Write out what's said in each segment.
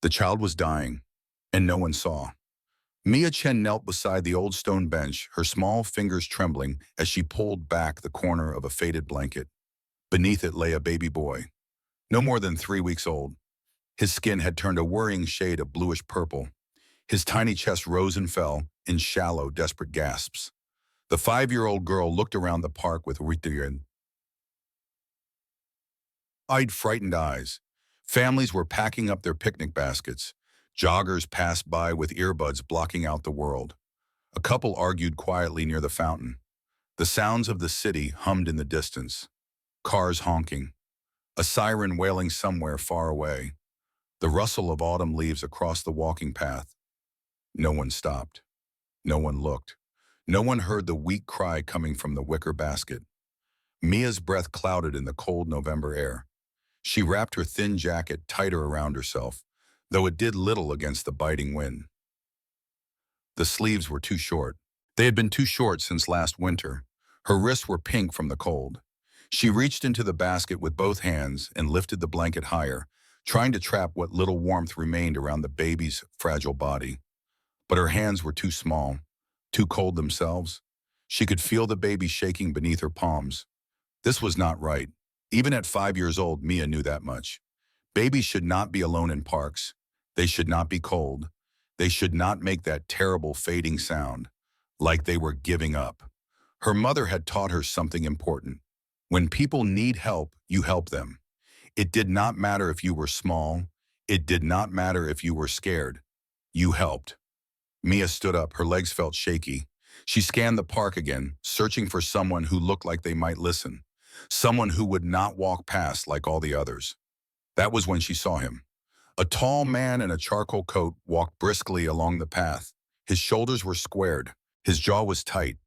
The child was dying, and no one saw. Mia Chen knelt beside the old stone bench, her small fingers trembling as she pulled back the corner of a faded blanket. Beneath it lay a baby boy, no more than 3 weeks old. His skin had turned a worrying shade of bluish purple. His tiny chest rose and fell in shallow, desperate gasps. The 5-year-old girl looked around the park with wide-eyed, frightened eyes. Families were packing up their picnic baskets. Joggers passed by with earbuds blocking out the world. A couple argued quietly near the fountain. The sounds of the city hummed in the distance. Cars honking. A siren wailing somewhere far away. The rustle of autumn leaves across the walking path. No one stopped. No one looked. No one heard the weak cry coming from the wicker basket. Mia's breath clouded in the cold November air. She wrapped her thin jacket tighter around herself, though it did little against the biting wind. The sleeves were too short. They had been too short since last winter. Her wrists were pink from the cold. She reached into the basket with both hands and lifted the blanket higher, trying to trap what little warmth remained around the baby's fragile body. But her hands were too small, too cold themselves. She could feel the baby shaking beneath her palms. This was not right. Even at 5 years old, Mia knew that much. Babies should not be alone in parks. They should not be cold. They should not make that terrible fading sound, like they were giving up. Her mother had taught her something important. When people need help, you help them. It did not matter if you were small. It did not matter if you were scared. You helped. Mia stood up, her legs felt shaky. She scanned the park again, searching for someone who looked like they might listen. Someone who would not walk past like all the others. That was when she saw him. A tall man in a charcoal coat walked briskly along the path. His shoulders were squared. His jaw was tight.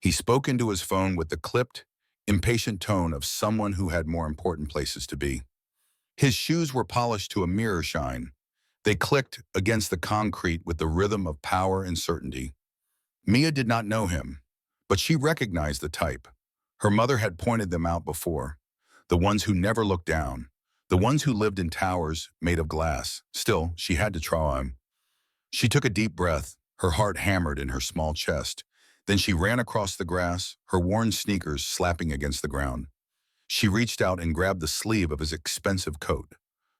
He spoke into his phone with the clipped, impatient tone of someone who had more important places to be. His shoes were polished to a mirror shine. They clicked against the concrete with the rhythm of power and certainty. Mia did not know him, but she recognized the type. Her mother had pointed them out before. The ones who never looked down. The ones who lived in towers made of glass. Still, she had to try him. She took a deep breath, her heart hammered in her small chest. Then she ran across the grass, her worn sneakers slapping against the ground. She reached out and grabbed the sleeve of his expensive coat.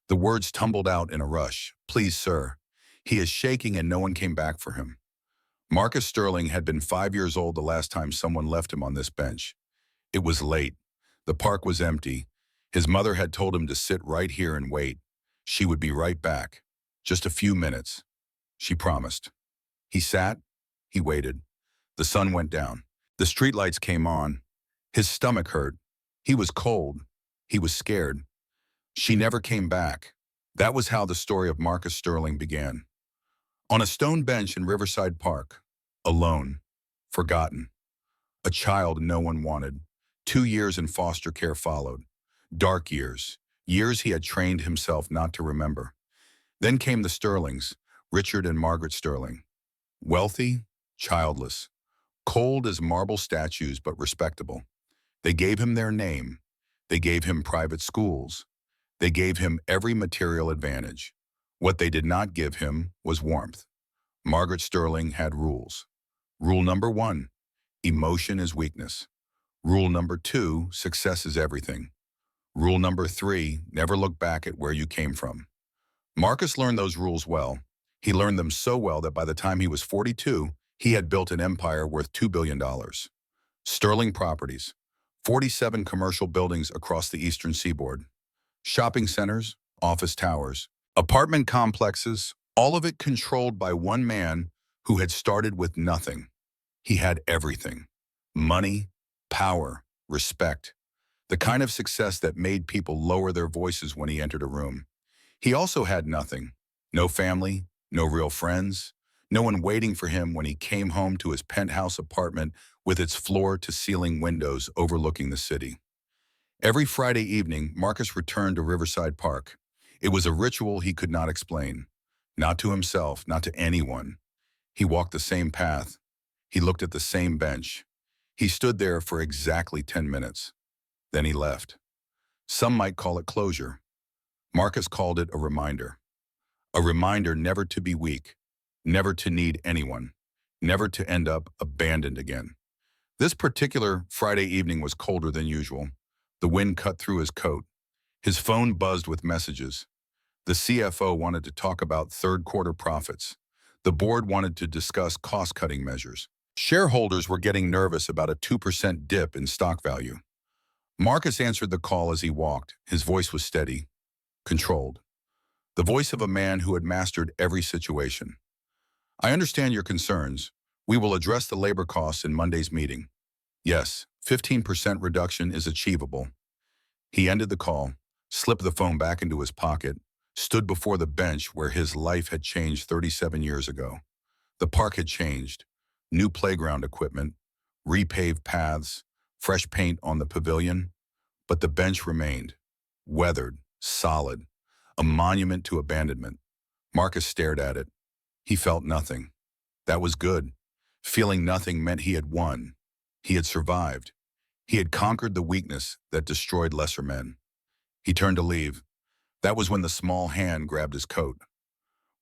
The words tumbled out in a rush. "Please, sir." He is shaking and no one came back for him. Marcus Sterling had been 5 years old the last time someone left him on this bench. It was late. The park was empty. His mother had told him to sit right here and wait. She would be right back. Just a few minutes. She promised. He sat. He waited. The sun went down. The streetlights came on. His stomach hurt. He was cold. He was scared. She never came back. That was how the story of Marcus Sterling began. On a stone bench in Riverside Park. Alone. Forgotten. A child no one wanted. 2 years in foster care followed. Dark years. Years he had trained himself not to remember. Then came the Sterlings, Richard and Margaret Sterling. Wealthy, childless. Cold as marble statues, but respectable. They gave him their name. They gave him private schools. They gave him every material advantage. What they did not give him was warmth. Margaret Sterling had rules. Rule number 1, emotion is weakness. Rule number 2, success is everything. Rule number 3, never look back at where you came from. Marcus learned those rules well. He learned them so well that by the time he was 42, he had built an empire worth $2 billion. Sterling Properties, 47 commercial buildings across the eastern seaboard. Shopping centers, office towers, apartment complexes, all of it controlled by one man who had started with nothing. He had everything. Money, power, respect. The kind of success that made people lower their voices when he entered a room. He also had nothing. No family, no real friends, no one waiting for him when he came home to his penthouse apartment with its floor-to-ceiling windows overlooking the city. Every Friday evening, Marcus returned to Riverside Park. It was a ritual he could not explain. Not to himself, not to anyone. He walked the same path. He looked at the same bench. He stood there for exactly 10 minutes. Then he left. Some might call it closure. Marcus called it a reminder. A reminder never to be weak, never to need anyone, never to end up abandoned again. This particular Friday evening was colder than usual. The wind cut through his coat. His phone buzzed with messages. The CFO wanted to talk about third quarter profits. The board wanted to discuss cost-cutting measures. Shareholders were getting nervous about a 2% dip in stock value. Marcus answered the call as he walked. His voice was steady, controlled. The voice of a man who had mastered every situation. I understand your concerns. We will address the labor costs in Monday's meeting. Yes, 15% reduction is achievable. He ended the call, slipped the phone back into his pocket, stood before the bench where his life had changed 37 years ago. The park had changed. New playground equipment, repaved paths, fresh paint on the pavilion, but the bench remained, weathered, solid, a monument to abandonment. Marcus stared at it. He felt nothing. That was good. Feeling nothing meant he had won. He had survived. He had conquered the weakness that destroyed lesser men. He turned to leave. That was when the small hand grabbed his coat.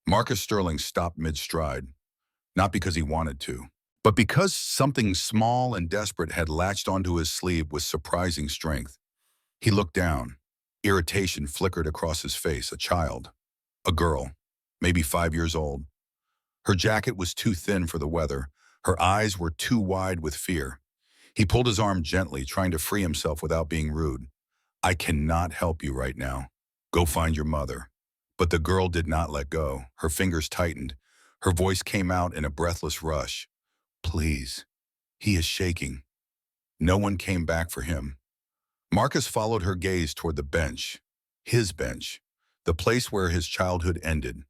Marcus Sterling stopped mid-stride, not because he wanted to, but because something small and desperate had latched onto his sleeve with surprising strength. He looked down. Irritation flickered across his face. A child. A girl. Maybe 5 years old. Her jacket was too thin for the weather. Her eyes were too wide with fear. He pulled his arm gently, trying to free himself without being rude. I cannot help you right now. Go find your mother. But the girl did not let go. Her fingers tightened. Her voice came out in a breathless rush. Please. He is shaking. No one came back for him. Marcus followed her gaze toward the bench. His bench. The place where his childhood ended.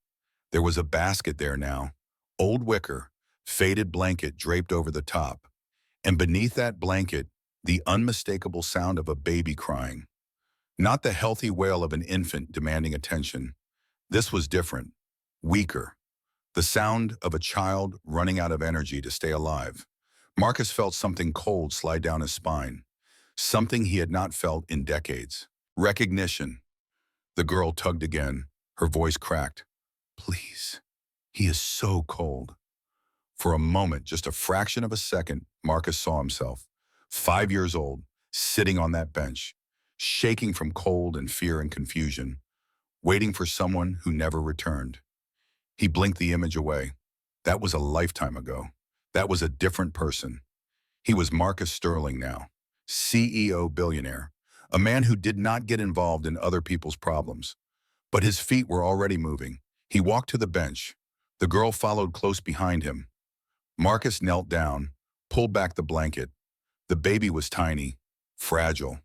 There was a basket there now. Old wicker, faded blanket draped over the top. And beneath that blanket, the unmistakable sound of a baby crying. Not the healthy wail of an infant demanding attention. This was different. Weaker. The sound of a child running out of energy to stay alive. Marcus felt something cold slide down his spine. Something he had not felt in decades. Recognition. The girl tugged again. Her voice cracked. Please. He is so cold. For a moment, just a fraction of a second, Marcus saw himself, 5 years old, sitting on that bench, shaking from cold and fear and confusion, waiting for someone who never returned. He blinked the image away. That was a lifetime ago. That was a different person. He was Marcus Sterling now, CEO billionaire, a man who did not get involved in other people's problems. But his feet were already moving. He walked to the bench. The girl followed close behind him. Marcus knelt down, pulled back the blanket. The baby was tiny, fragile.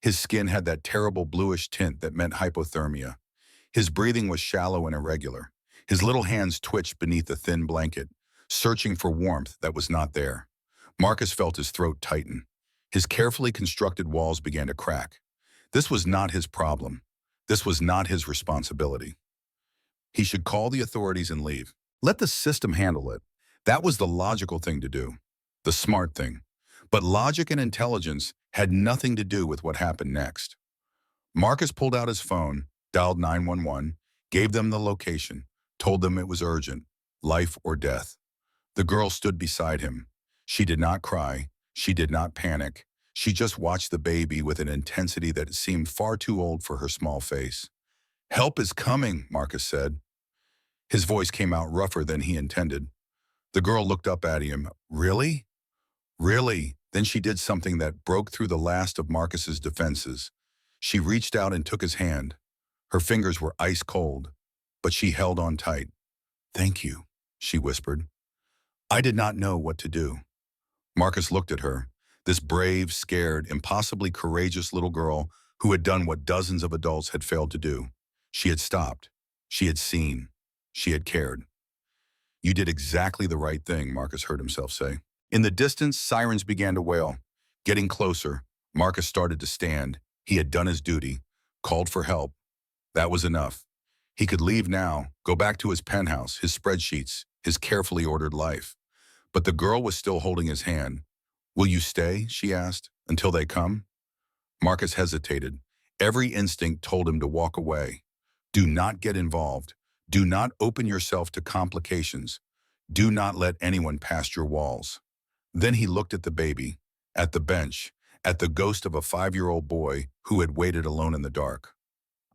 His skin had that terrible bluish tint that meant hypothermia. His breathing was shallow and irregular. His little hands twitched beneath the thin blanket, searching for warmth that was not there. Marcus felt his throat tighten. His carefully constructed walls began to crack. This was not his problem. This was not his responsibility. He should call the authorities and leave. Let the system handle it. That was the logical thing to do, the smart thing. But logic and intelligence had nothing to do with what happened next. Marcus pulled out his phone, dialed 911, gave them the location, told them it was urgent, life or death. The girl stood beside him. She did not cry. She did not panic. She just watched the baby with an intensity that seemed far too old for her small face. Help is coming, Marcus said. His voice came out rougher than he intended. The girl looked up at him. Really? Really? Then she did something that broke through the last of Marcus's defenses. She reached out and took his hand. Her fingers were ice cold, but she held on tight. Thank you, she whispered. I did not know what to do. Marcus looked at her, this brave, scared, impossibly courageous little girl who had done what dozens of adults had failed to do. She had stopped. She had seen. She had cared. You did exactly the right thing, Marcus heard himself say. In the distance, sirens began to wail. Getting closer, Marcus started to stand. He had done his duty, called for help. That was enough. He could leave now, go back to his penthouse, his spreadsheets, his carefully ordered life. But the girl was still holding his hand. Will you stay, she asked, until they come? Marcus hesitated. Every instinct told him to walk away. Do not get involved. Do not open yourself to complications. Do not let anyone past your walls. Then he looked at the baby, at the bench, at the ghost of a 5-year-old boy who had waited alone in the dark.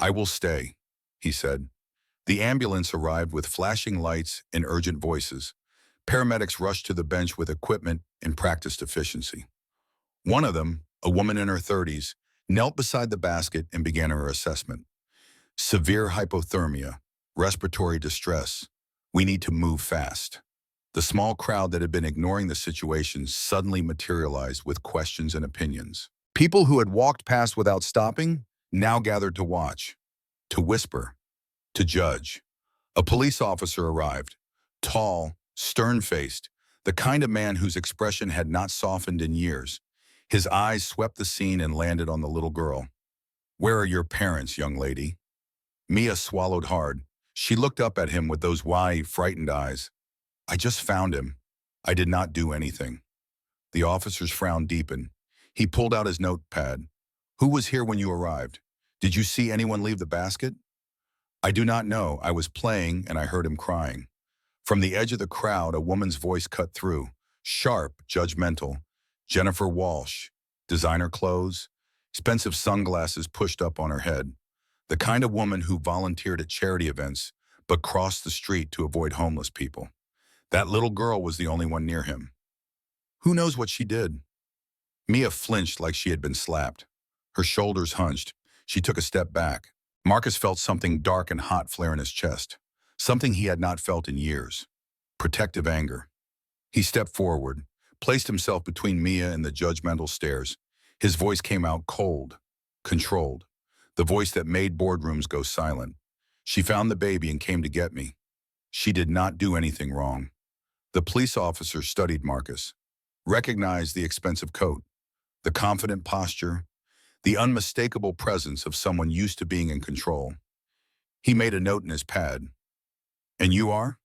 I will stay, he said. The ambulance arrived with flashing lights and urgent voices. Paramedics rushed to the bench with equipment and practiced efficiency. One of them, a woman in her 30s, knelt beside the basket and began her assessment. Severe hypothermia, respiratory distress. We need to move fast. The small crowd that had been ignoring the situation suddenly materialized with questions and opinions. People who had walked past without stopping now gathered to watch, to whisper, to judge. A police officer arrived, tall, stern-faced, the kind of man whose expression had not softened in years. His eyes swept the scene and landed on the little girl. "Where are your parents, young lady?" Mia swallowed hard. She looked up at him with those wide, frightened eyes. "I just found him. I did not do anything." The officer's frown deepened. He pulled out his notepad. "Who was here when you arrived? Did you see anyone leave the basket?" "I do not know. I was playing and I heard him crying." From the edge of the crowd, a woman's voice cut through, sharp, judgmental. Jennifer Walsh, designer clothes, expensive sunglasses pushed up on her head. The kind of woman who volunteered at charity events but crossed the street to avoid homeless people. That little girl was the only one near him. Who knows what she did? Mia flinched like she had been slapped. Her shoulders hunched. She took a step back. Marcus felt something dark and hot flare in his chest, something he had not felt in years. Protective anger. He stepped forward, placed himself between Mia and the judgmental stares. His voice came out cold, controlled, the voice that made boardrooms go silent. "She found the baby and came to get me. She did not do anything wrong." The police officer studied Marcus, recognized the expensive coat, the confident posture, the unmistakable presence of someone used to being in control. He made a note in his pad. "And you are?"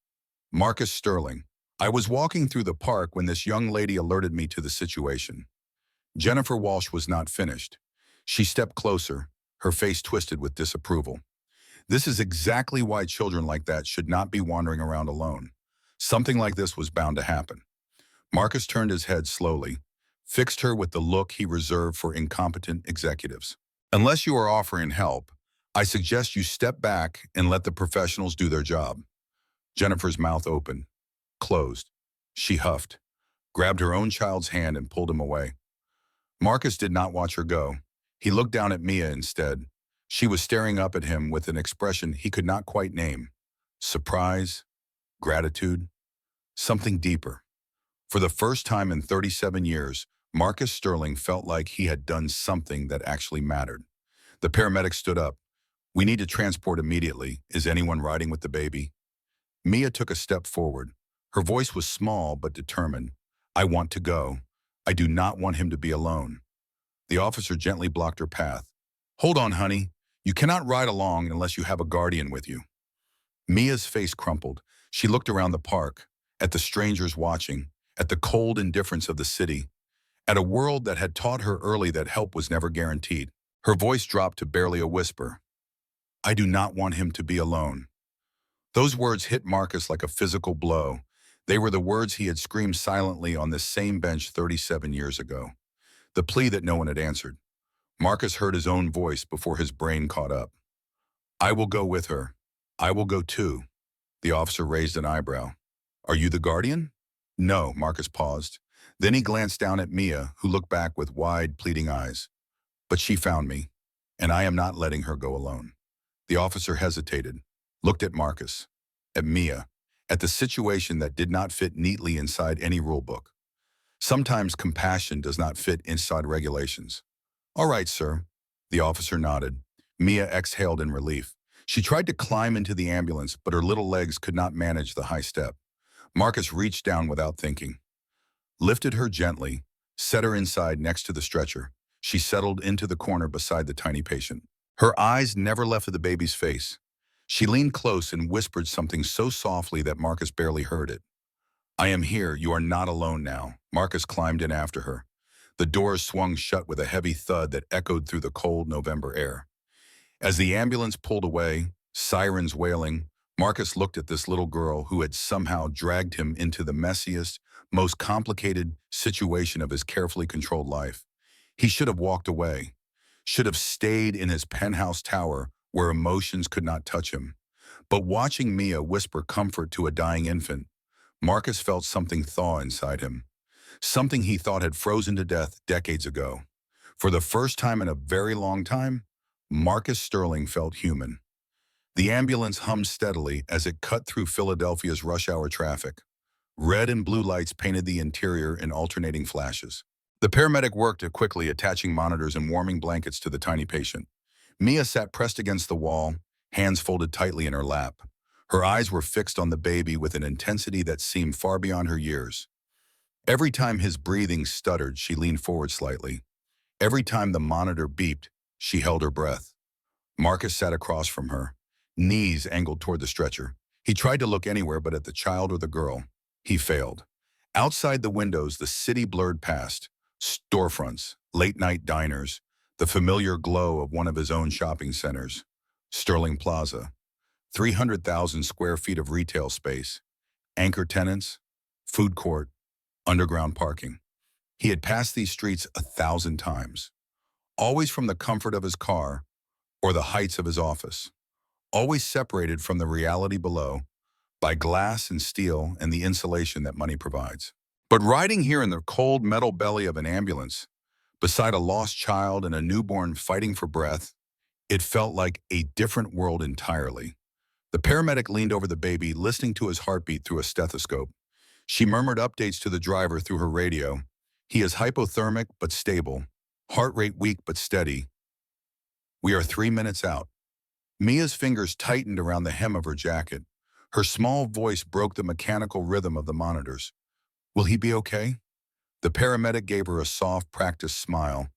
"Marcus Sterling. I was walking through the park when this young lady alerted me to the situation." Jennifer Walsh was not finished. She stepped closer, her face twisted with disapproval. "This is exactly why children like that should not be wandering around alone. Something like this was bound to happen." Marcus turned his head slowly, fixed her with the look he reserved for incompetent executives. "Unless you are offering help, I suggest you step back and let the professionals do their job." Jennifer's mouth opened, closed. She huffed, grabbed her own child's hand and pulled him away. Marcus did not watch her go. He looked down at Mia instead. She was staring up at him with an expression he could not quite name. Surprise, gratitude, something deeper. For the first time in 37 years, Marcus Sterling felt like he had done something that actually mattered. The paramedic stood up. "We need to transport immediately. Is anyone riding with the baby?" Mia took a step forward. Her voice was small but determined. "I want to go. I do not want him to be alone." The officer gently blocked her path. "Hold on, honey. You cannot ride along unless you have a guardian with you." Mia's face crumpled. She looked around the park, at the strangers watching, at the cold indifference of the city, at a world that had taught her early that help was never guaranteed. Her voice dropped to barely a whisper. "I do not want him to be alone." Those words hit Marcus like a physical blow. They were the words he had screamed silently on this same bench 37 years ago. The plea that no one had answered. Marcus heard his own voice before his brain caught up. "I will go with her. I will go too." The officer raised an eyebrow. "Are you the guardian?" "No," Marcus paused. Then he glanced down at Mia, who looked back with wide, pleading eyes. "But she found me, and I am not letting her go alone." The officer hesitated, looked at Marcus, at Mia, at the situation that did not fit neatly inside any rule book. Sometimes compassion does not fit inside regulations. "All right, sir." The officer nodded. Mia exhaled in relief. She tried to climb into the ambulance, but her little legs could not manage the high step. Marcus reached down without thinking, lifted her gently, set her inside next to the stretcher. She settled into the corner beside the tiny patient. Her eyes never left the baby's face. She leaned close and whispered something so softly that Marcus barely heard it. "I am here. You are not alone now." Marcus climbed in after her. The doors swung shut with a heavy thud that echoed through the cold November air. As the ambulance pulled away, sirens wailing, Marcus looked at this little girl who had somehow dragged him into the messiest, most complicated situation of his carefully controlled life. He should have walked away, should have stayed in his penthouse tower where emotions could not touch him. But watching Mia whisper comfort to a dying infant, Marcus felt something thaw inside him, something he thought had frozen to death decades ago. For the first time in a very long time, Marcus Sterling felt human. The ambulance hummed steadily as it cut through Philadelphia's rush-hour traffic. Red and blue lights painted the interior in alternating flashes. The paramedic worked quickly, attaching monitors and warming blankets to the tiny patient. Mia sat pressed against the wall, hands folded tightly in her lap. Her eyes were fixed on the baby with an intensity that seemed far beyond her years. Every time his breathing stuttered, she leaned forward slightly. Every time the monitor beeped, she held her breath. Marcus sat across from her, knees angled toward the stretcher. He tried to look anywhere but at the child or the girl. He failed. Outside the windows, the city blurred past. Storefronts, late-night diners, the familiar glow of one of his own shopping centers. Sterling Plaza, 300,000 square feet of retail space, anchor tenants, food court, underground parking. He had passed these streets 1,000 times, always from the comfort of his car or the heights of his office, always separated from the reality below by glass and steel and the insulation that money provides. But riding here in the cold metal belly of an ambulance, beside a lost child and a newborn fighting for breath, it felt like a different world entirely. The paramedic leaned over the baby, listening to his heartbeat through a stethoscope. She murmured updates to the driver through her radio. He is hypothermic but stable, heart rate weak but steady. We are 3 minutes out. Mia's fingers tightened around the hem of her jacket. Her small voice broke the mechanical rhythm of the monitors. Will he be okay? The paramedic gave her a soft, practiced smile.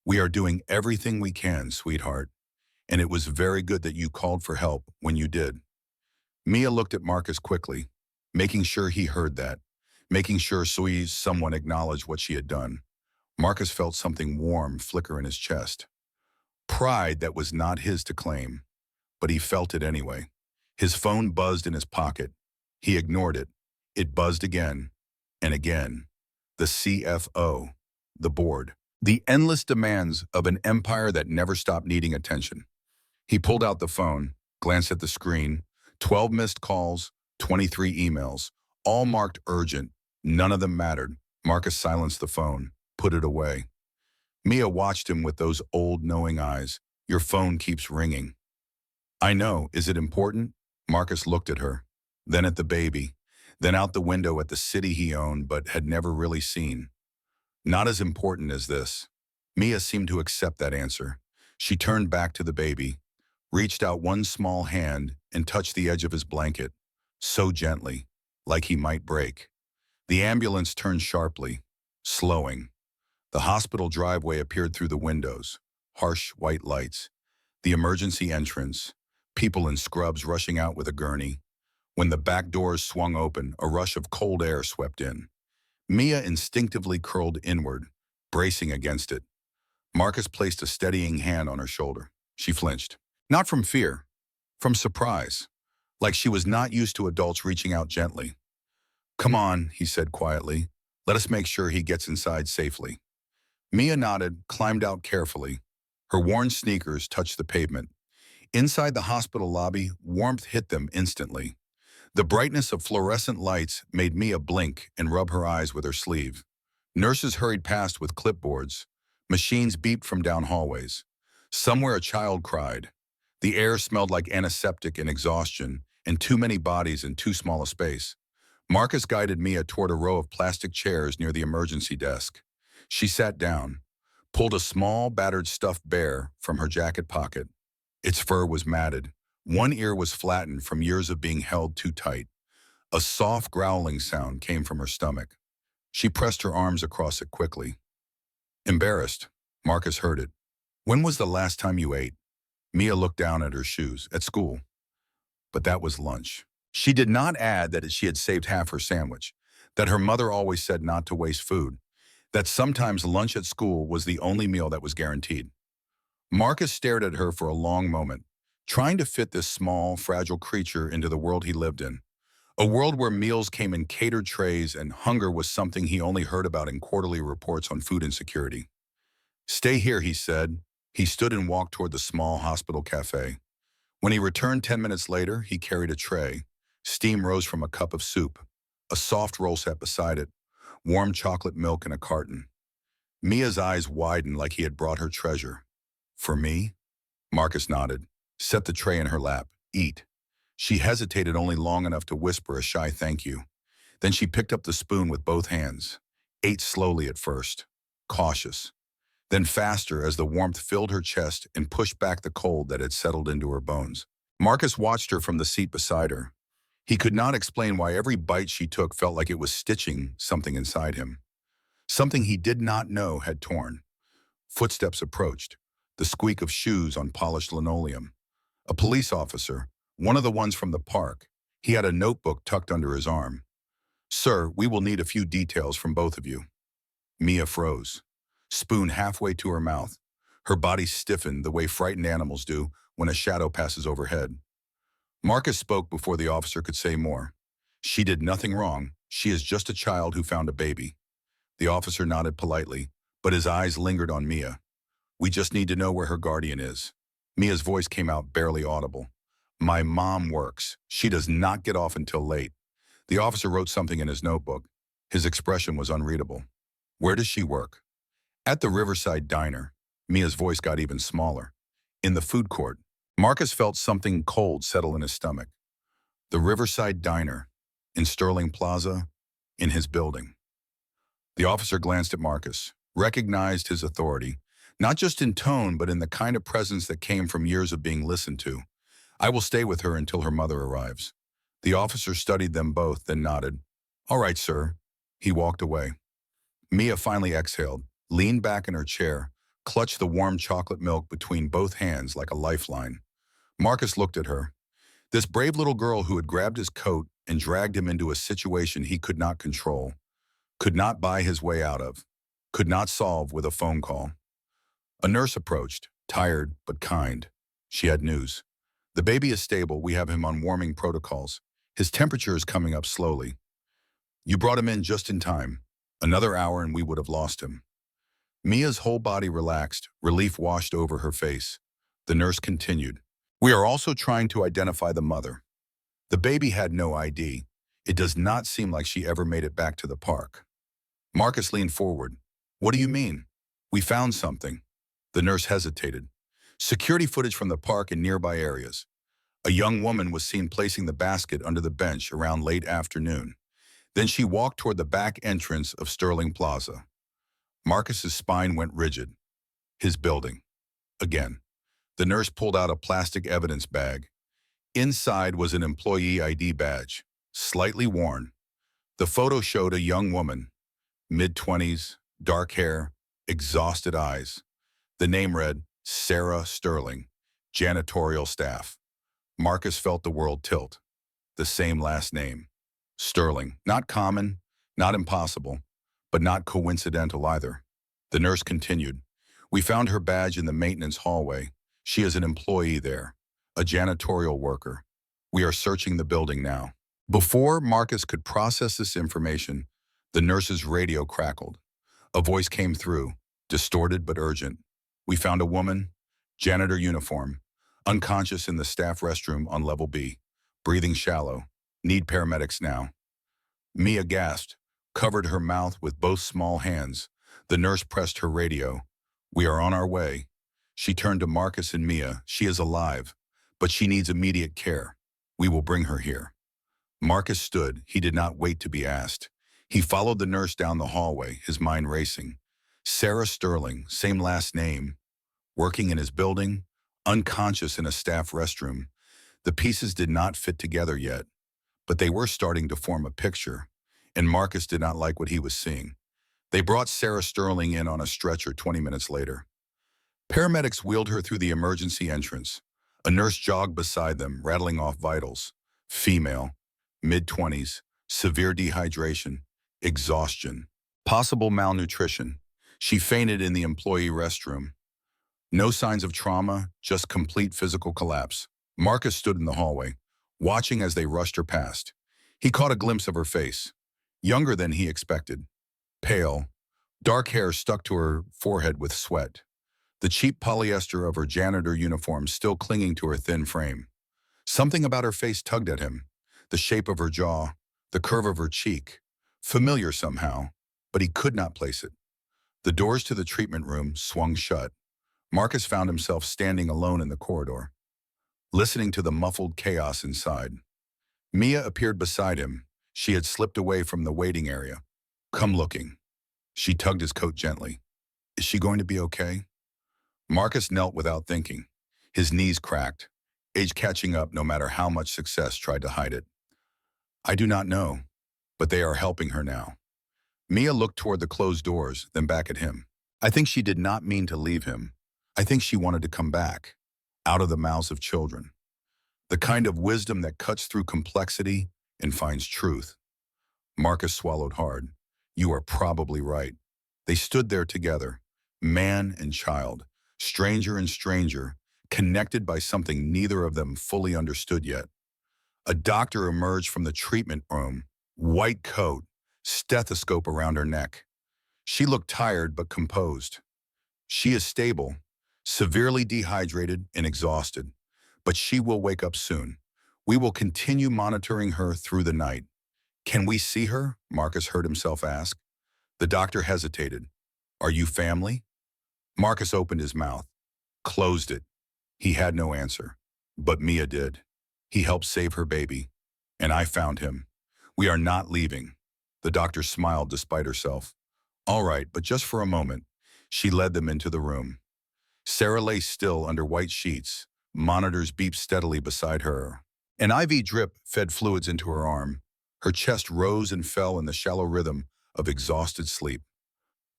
We are doing everything we can, sweetheart. And it was very good that you called for help when you did. Mia looked at Marcus quickly, making sure he heard that, making sure someone acknowledged what she had done. Marcus felt something warm flicker in his chest. Pride that was not his to claim, but he felt it anyway. His phone buzzed in his pocket. He ignored it. It buzzed again and again. The CFO, the board, the endless demands of an empire that never stopped needing attention. He pulled out the phone, glanced at the screen, 12 missed calls, 23 emails, all marked urgent. None of them mattered. Marcus silenced the phone, put it away. Mia watched him with those old knowing eyes. Your phone keeps ringing. I know. Is it important? Marcus looked at her, then at the baby, then out the window at the city he owned but had never really seen. Not as important as this. Mia seemed to accept that answer. She turned back to the baby, reached out one small hand and touched the edge of his blanket, so gently, like he might break. The ambulance turned sharply, slowing. The hospital driveway appeared through the windows, harsh white lights. The emergency entrance, people in scrubs rushing out with a gurney. When the back doors swung open, a rush of cold air swept in. Mia instinctively curled inward, bracing against it. Marcus placed a steadying hand on her shoulder. She flinched. Not from fear, from surprise, like she was not used to adults reaching out gently. Come on, he said quietly. Let us make sure he gets inside safely. Mia nodded, climbed out carefully. Her worn sneakers touched the pavement. Inside the hospital lobby, warmth hit them instantly. The brightness of fluorescent lights made Mia blink and rub her eyes with her sleeve. Nurses hurried past with clipboards. Machines beeped from down hallways. Somewhere a child cried. The air smelled like antiseptic and exhaustion, and too many bodies in too small a space. Marcus guided Mia toward a row of plastic chairs near the emergency desk. She sat down, pulled a small, battered stuffed bear from her jacket pocket. Its fur was matted. One ear was flattened from years of being held too tight. A soft growling sound came from her stomach. She pressed her arms across it quickly. Embarrassed, Marcus heard it. When was the last time you ate? Mia looked down at her shoes. At school. But that was lunch. She did not add that she had saved half her sandwich, that her mother always said not to waste food, that sometimes lunch at school was the only meal that was guaranteed. Marcus stared at her for a long moment, trying to fit this small, fragile creature into the world he lived in. A world where meals came in catered trays and hunger was something he only heard about in quarterly reports on food insecurity. "Stay here," he said. He stood and walked toward the small hospital cafe. When he returned 10 minutes later, he carried a tray. Steam rose from a cup of soup. A soft roll sat beside it, warm chocolate milk in a carton. Mia's eyes widened like he had brought her treasure. "For me?" Marcus nodded. Set the tray in her lap. "Eat." She hesitated only long enough to whisper a shy thank you. Then she picked up the spoon with both hands. Ate slowly at first, cautious, then faster as the warmth filled her chest and pushed back the cold that had settled into her bones. Marcus watched her from the seat beside her. He could not explain why every bite she took felt like it was stitching something inside him. Something he did not know had torn. Footsteps approached, the squeak of shoes on polished linoleum. A police officer, one of the ones from the park. He had a notebook tucked under his arm. "Sir, we will need a few details from both of you." Mia froze, spoon halfway to her mouth. Her body stiffened the way frightened animals do when a shadow passes overhead. Marcus spoke before the officer could say more. "She did nothing wrong. She is just a child who found a baby." The officer nodded politely, but his eyes lingered on Mia. "We just need to know where her guardian is." Mia's voice came out barely audible. "My mom works. She does not get off until late." The officer wrote something in his notebook. His expression was unreadable. "Where does she work?" "At the Riverside Diner." Mia's voice got even smaller. "In the food court." Marcus felt something cold settle in his stomach. The Riverside Diner, in Sterling Plaza, in his building. The officer glanced at Marcus, recognized his authority, not just in tone, but in the kind of presence that came from years of being listened to. "I will stay with her until her mother arrives." The officer studied them both, then nodded. "All right, sir." He walked away. Mia finally exhaled, leaned back in her chair, clutched the warm chocolate milk between both hands like a lifeline. Marcus looked at her. This brave little girl who had grabbed his coat and dragged him into a situation he could not control, could not buy his way out of, could not solve with a phone call. A nurse approached, tired but kind. She had news. "The baby is stable. We have him on warming protocols. His temperature is coming up slowly." "You brought him in just in time. Another hour and we would have lost him." Mia's whole body relaxed, relief washed over her face. The nurse continued. "We are also trying to identify the mother. The baby had no ID. It does not seem like she ever made it back to the park." Marcus leaned forward. "What do you mean?" "We found something." The nurse hesitated. "Security footage from the park and nearby areas. A young woman was seen placing the basket under the bench around late afternoon. Then she walked toward the back entrance of Sterling Plaza." Marcus's spine went rigid. His building. Again. The nurse pulled out a plastic evidence bag. Inside was an employee ID badge, slightly worn. The photo showed a young woman, mid-20s, dark hair, exhausted eyes. The name read, Sarah Sterling, janitorial staff. Marcus felt the world tilt. The same last name. Sterling. Not common, not impossible, but not coincidental either. The nurse continued. "We found her badge in the maintenance hallway. She is an employee there, a janitorial worker. We are searching the building now." Before Marcus could process this information, the nurse's radio crackled. A voice came through, distorted but urgent. "We found a woman, janitor uniform, unconscious in the staff restroom on level B, breathing shallow. Need paramedics now." Mia gasped, covered her mouth with both small hands. The nurse pressed her radio. "We are on our way." She turned to Marcus and Mia. "She is alive, but she needs immediate care. We will bring her here." Marcus stood. He did not wait to be asked. He followed the nurse down the hallway, his mind racing. Sarah Sterling, same last name, working in his building, unconscious in a staff restroom. The pieces did not fit together yet, but they were starting to form a picture, and Marcus did not like what he was seeing. They brought Sarah Sterling in on a stretcher 20 minutes later. Paramedics wheeled her through the emergency entrance. A nurse jogged beside them, rattling off vitals. Female, mid-20s, severe dehydration, exhaustion, possible malnutrition. She fainted in the employee restroom. No signs of trauma, just complete physical collapse. Marcus stood in the hallway, watching as they rushed her past. He caught a glimpse of her face, younger than he expected, pale, dark hair stuck to her forehead with sweat, the cheap polyester of her janitor uniform still clinging to her thin frame. Something about her face tugged at him, the shape of her jaw, the curve of her cheek, familiar somehow, but he could not place it. The doors to the treatment room swung shut. Marcus found himself standing alone in the corridor, listening to the muffled chaos inside. Mia appeared beside him. She had slipped away from the waiting area. "Come looking." She tugged his coat gently. "Is she going to be okay?" Marcus knelt without thinking. His knees cracked, age catching up no matter how much success tried to hide it. "I do not know, but they are helping her now." Mia looked toward the closed doors, then back at him. "I think she did not mean to leave him. I think she wanted to come back, out of the mouths of children. The kind of wisdom that cuts through complexity and finds truth." Marcus swallowed hard. "You are probably right." They stood there together, man and child, stranger and stranger, connected by something neither of them fully understood yet. A doctor emerged from the treatment room, white coat, stethoscope around her neck. She looked tired but composed. "She is stable, severely dehydrated and exhausted, but she will wake up soon. We will continue monitoring her through the night." "Can we see her?" Marcus heard himself ask. The doctor hesitated. "Are you family?" Marcus opened his mouth, closed it. He had no answer, but Mia did. "He helped save her baby, and I found him. We are not leaving." The doctor smiled despite herself. "All right, but just for a moment." She led them into the room. Sarah lay still under white sheets. Monitors beeped steadily beside her. An IV drip fed fluids into her arm. Her chest rose and fell in the shallow rhythm of exhausted sleep.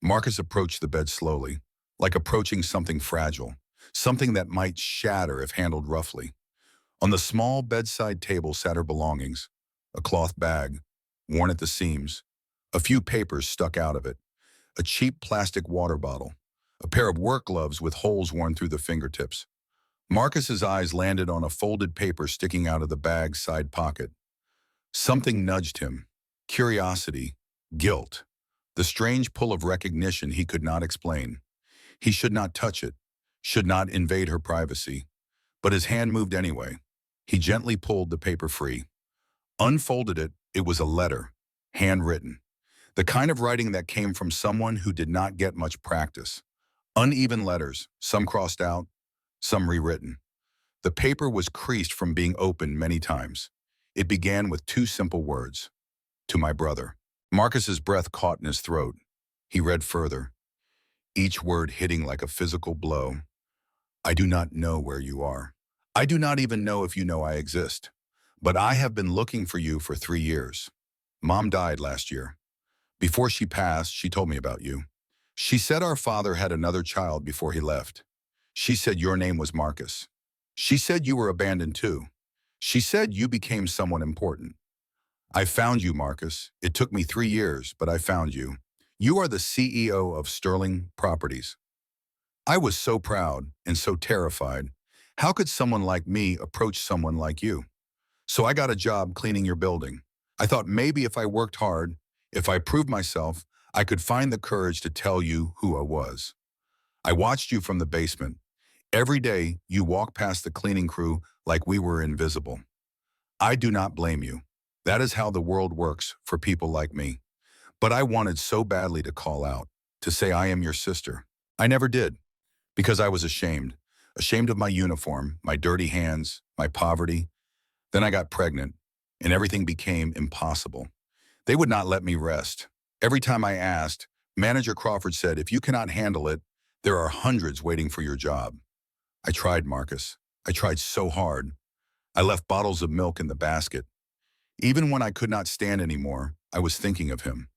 Marcus approached the bed slowly, like approaching something fragile, something that might shatter if handled roughly. On the small bedside table sat her belongings, a cloth bag, worn at the seams, a few papers stuck out of it, a cheap plastic water bottle, a pair of work gloves with holes worn through the fingertips. Marcus's eyes landed on a folded paper sticking out of the bag's side pocket. Something nudged him. Curiosity, guilt, the strange pull of recognition he could not explain. He should not touch it, should not invade her privacy. But his hand moved anyway. He gently pulled the paper free. Unfolded it. It was a letter, handwritten. The kind of writing that came from someone who did not get much practice. Uneven letters, some crossed out, some rewritten. The paper was creased from being opened many times. It began with two simple words. "To my brother." Marcus's breath caught in his throat. He read further, each word hitting like a physical blow. "I do not know where you are. I do not even know if you know I exist. But I have been looking for you for 3 years. Mom died last year. Before she passed, she told me about you. She said our father had another child before he left. She said your name was Marcus. She said you were abandoned too. She said you became someone important. I found you, Marcus. It took me 3 years, but I found you. You are the CEO of Sterling Properties." I was so proud and so terrified. How could someone like me approach someone like you? So I got a job cleaning your building. I thought maybe if I worked hard, if I proved myself, I could find the courage to tell you who I was. I watched you from the basement. Every day, you walk past the cleaning crew like we were invisible. I do not blame you. That is how the world works for people like me. But I wanted so badly to call out, to say I am your sister. I never did, because I was ashamed. Ashamed of my uniform, my dirty hands, my poverty. Then I got pregnant, and everything became impossible. They would not let me rest. Every time I asked, Manager Crawford said, "If you cannot handle it, there are hundreds waiting for your job." I tried, Marcus. I tried so hard. I left bottles of milk in the basket. Even when I could not stand anymore, I was thinking of him.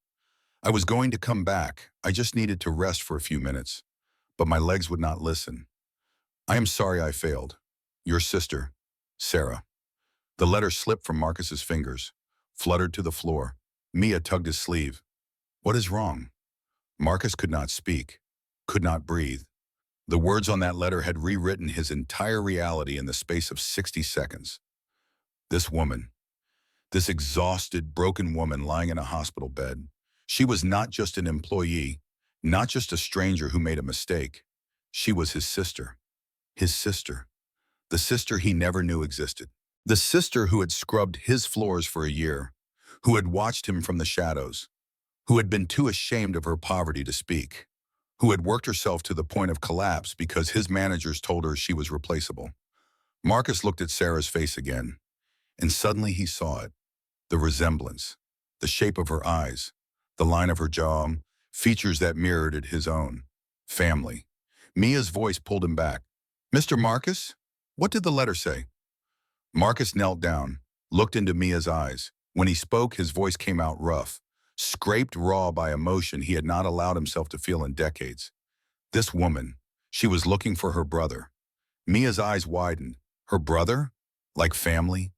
I was going to come back. I just needed to rest for a few minutes. But my legs would not listen. "I am sorry I failed. Your sister, Sarah." The letter slipped from Marcus's fingers, fluttered to the floor. Mia tugged his sleeve. "What is wrong?" Marcus could not speak, could not breathe. The words on that letter had rewritten his entire reality in the space of 60 seconds. This woman, this exhausted, broken woman lying in a hospital bed, she was not just an employee, not just a stranger who made a mistake. She was his sister, the sister he never knew existed. The sister who had scrubbed his floors for a year, who had watched him from the shadows, who had been too ashamed of her poverty to speak, who had worked herself to the point of collapse because his managers told her she was replaceable. Marcus looked at Sarah's face again, and suddenly he saw it, the resemblance, the shape of her eyes, the line of her jaw, features that mirrored his own. Family. Mia's voice pulled him back. "Mr. Marcus, what did the letter say?" Marcus knelt down, looked into Mia's eyes. When he spoke, his voice came out rough, scraped raw by emotion he had not allowed himself to feel in decades. This woman, she was looking for her brother. Mia's eyes widened. Her brother? Like family?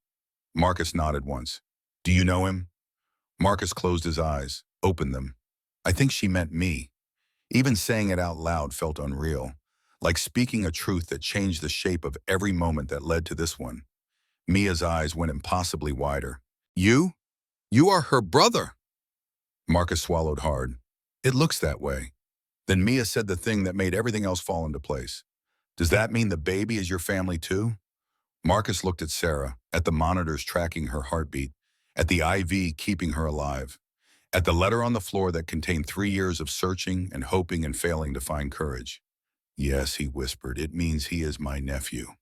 Marcus nodded once. "Do you know him?" Marcus closed his eyes, opened them. "I think she meant me." Even saying it out loud felt unreal, like speaking a truth that changed the shape of every moment that led to this one. Mia's eyes went impossibly wider. "You? You are her brother!" Marcus swallowed hard. "It looks that way." Then Mia said the thing that made everything else fall into place. "Does that mean the baby is your family too?" Marcus looked at Sarah, at the monitors tracking her heartbeat, at the IV keeping her alive, at the letter on the floor that contained 3 years of searching and hoping and failing to find courage. "Yes," he whispered, "it means he is my nephew."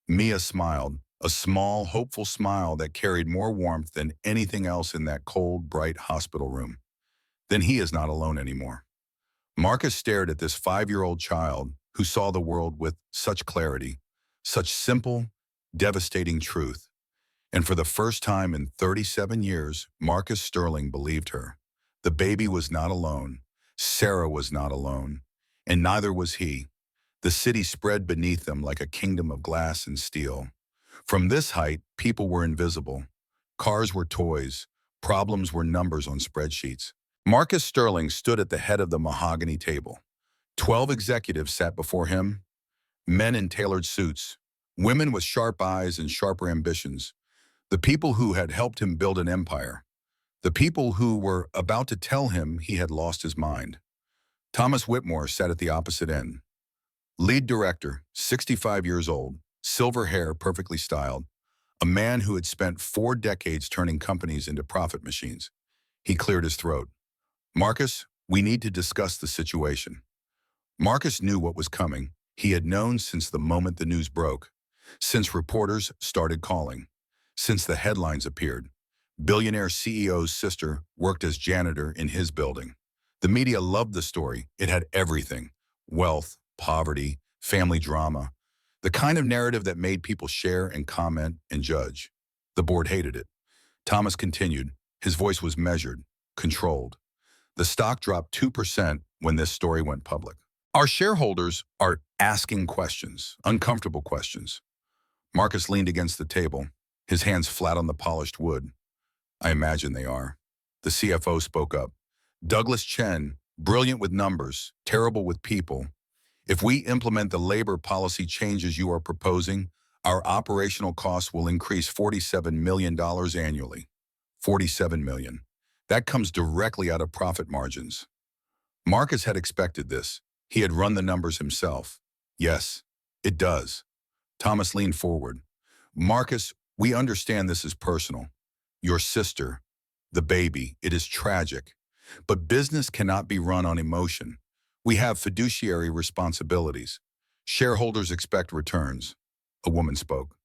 Mia smiled, a small, hopeful smile that carried more warmth than anything else in that cold, bright hospital room. Then he is not alone anymore. Marcus stared at this 5-year-old child who saw the world with such clarity, such simple, devastating truth. And for the first time in 37 years, Marcus Sterling believed her. The baby was not alone. Sarah was not alone. And neither was he. The city spread beneath them like a kingdom of glass and steel. From this height, people were invisible. Cars were toys. Problems were numbers on spreadsheets. Marcus Sterling stood at the head of the mahogany table. 12 executives sat before him, men in tailored suits, women with sharp eyes and sharper ambitions, the people who had helped him build an empire, the people who were about to tell him he had lost his mind. Thomas Whitmore sat at the opposite end. Lead director, 65 years old, silver hair perfectly styled, a man who had spent 4 decades turning companies into profit machines. He cleared his throat. "Marcus, we need to discuss the situation." Marcus knew what was coming. He had known since the moment the news broke, since reporters started calling, since the headlines appeared. Billionaire CEO's sister worked as janitor in his building. The media loved the story. It had everything: wealth, poverty, family drama, the kind of narrative that made people share and comment and judge. The board hated it. Thomas continued. His voice was measured, controlled. The stock dropped 2% when this story went public. "Our shareholders are asking questions, uncomfortable questions." Marcus leaned against the table, his hands flat on the polished wood. "I imagine they are." The CFO spoke up. "Douglas Chen, brilliant with numbers, terrible with people. If we implement the labor policy changes you are proposing, our operational costs will increase $47 million annually." $47 million. That comes directly out of profit margins. Marcus had expected this. He had run the numbers himself. "Yes, it does." Thomas leaned forward. "Marcus, we understand this is personal. Your sister, the baby, it is tragic. But business cannot be run on emotion. We have fiduciary responsibilities. Shareholders expect returns." A woman spoke.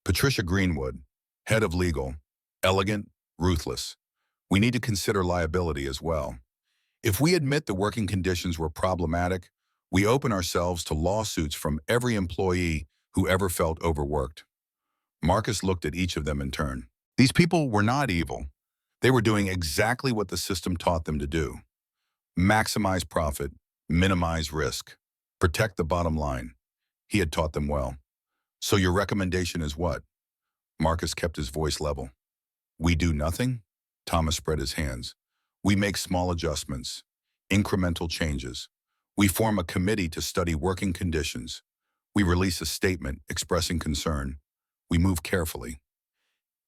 Patricia Greenwood, head of legal, elegant, ruthless. "We need to consider liability as well. If we admit the working conditions were problematic, we open ourselves to lawsuits from every employee who ever felt overworked." Marcus looked at each of them in turn. These people were not evil. They were doing exactly what the system taught them to do. Maximize profit, minimize risk, protect the bottom line. He had taught them well. "So your recommendation is what?" Marcus kept his voice level. "We do nothing?" Thomas spread his hands. "We make small adjustments, incremental changes. We form a committee to study working conditions. We release a statement expressing concern. We move carefully.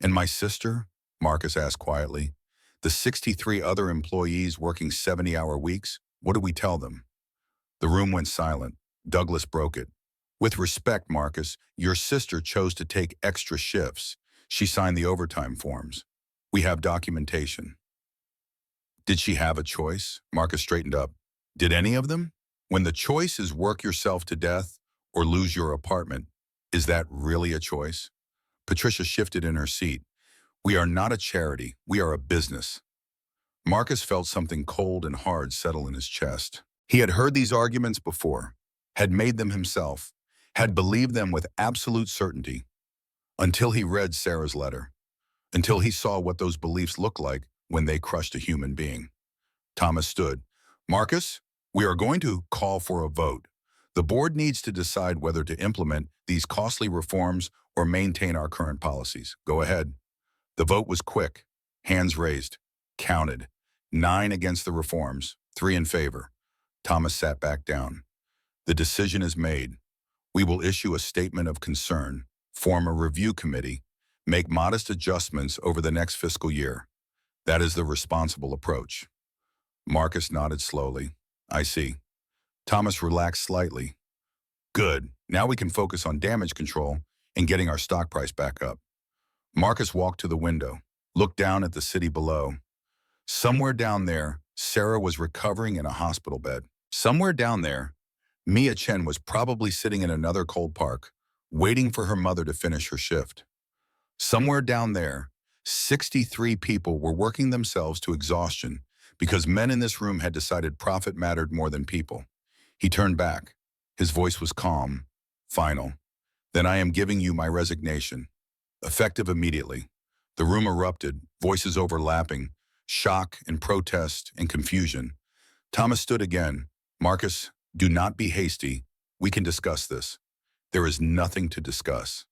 And my sister? Marcus asked quietly. The 63 other employees working 70-hour weeks? What do we tell them? The room went silent. Douglas broke it. With respect, Marcus, your sister chose to take extra shifts. She signed the overtime forms. We have documentation. Did she have a choice? Marcus straightened up. Did any of them? When the choice is work yourself to death or lose your apartment, is that really a choice? Patricia shifted in her seat. We are not a charity. We are a business. Marcus felt something cold and hard settle in his chest. He had heard these arguments before, had made them himself, had believed them with absolute certainty, until he read Sarah's letter, until he saw what those beliefs looked like when they crushed a human being. Thomas stood. Marcus, we are going to call for a vote. The board needs to decide whether to implement these costly reforms or maintain our current policies. Go ahead. The vote was quick. Hands raised. Counted. 9 against the reforms, 3 in favor. Thomas sat back down. The decision is made. We will issue a statement of concern, form a review committee, make modest adjustments over the next fiscal year. That is the responsible approach. Marcus nodded slowly. I see. Thomas relaxed slightly. Good. Now we can focus on damage control and getting our stock price back up. Marcus walked to the window, looked down at the city below. Somewhere down there, Sarah was recovering in a hospital bed. Somewhere down there, Mia Chen was probably sitting in another cold park, waiting for her mother to finish her shift. Somewhere down there, 63 people were working themselves to exhaustion because men in this room had decided profit mattered more than people. He turned back. His voice was calm, final. Then I am giving you my resignation. Effective immediately. The room erupted, voices overlapping, shock and protest and confusion. Thomas stood again. Marcus, do not be hasty. We can discuss this. There is nothing to discuss.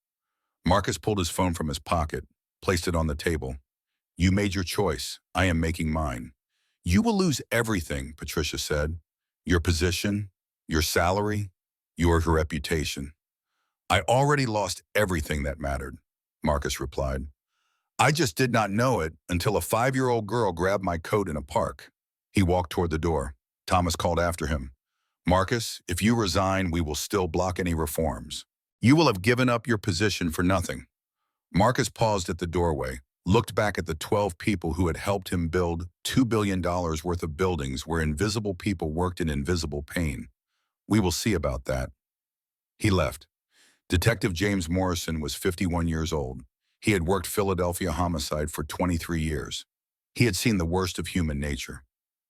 Marcus pulled his phone from his pocket, placed it on the table. You made your choice. I am making mine. You will lose everything, Patricia said. Your position, your salary, your reputation. I already lost everything that mattered, Marcus replied. I just did not know it until a 5-year-old girl grabbed my coat in a park. He walked toward the door. Thomas called after him. Marcus, if you resign, we will still block any reforms. You will have given up your position for nothing. Marcus paused at the doorway, looked back at the 12 people who had helped him build $2 billion worth of buildings where invisible people worked in invisible pain. We will see about that. He left. Detective James Morrison was 51 years old. He had worked Philadelphia homicide for 23 years. He had seen the worst of human nature.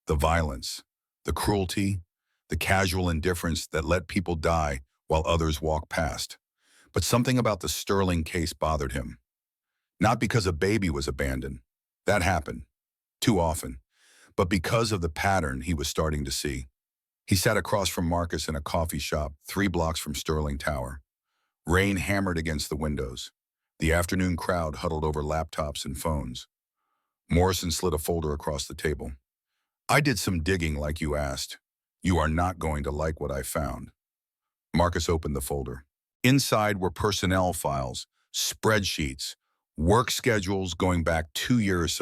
The violence, the cruelty, the casual indifference that let people die while others walk past. But something about the Sterling case bothered him. Not because a baby was abandoned. That happened, too often. But because of the pattern he was starting to see. He sat across from Marcus in a coffee shop 3 blocks from Sterling Tower. Rain hammered against the windows. The afternoon crowd huddled over laptops and phones. Morrison slid a folder across the table. I did some digging like you asked. You are not going to like what I found. Marcus opened the folder. Inside were personnel files, spreadsheets, work schedules going back 2 years.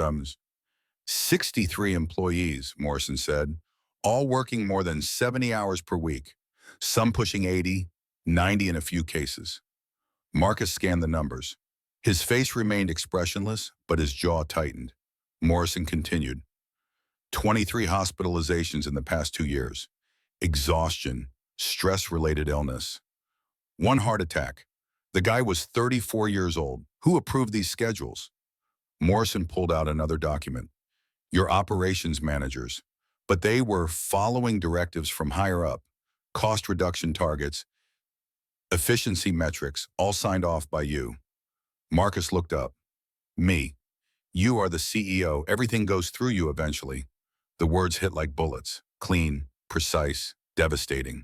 63 employees, Morrison said, all working more than 70 hours per week, some pushing 80, 90 in a few cases. Marcus scanned the numbers. His face remained expressionless, but his jaw tightened. Morrison continued. 23 hospitalizations in the past 2 years. Exhaustion, stress-related illness. 1 heart attack. The guy was 34 years old. Who approved these schedules? Morrison pulled out another document. Your operations managers. But they were following directives from higher up. Cost reduction targets, efficiency metrics, all signed off by you. Marcus looked up. Me. You are the CEO. Everything goes through you eventually. The words hit like bullets. Clean, precise, devastating.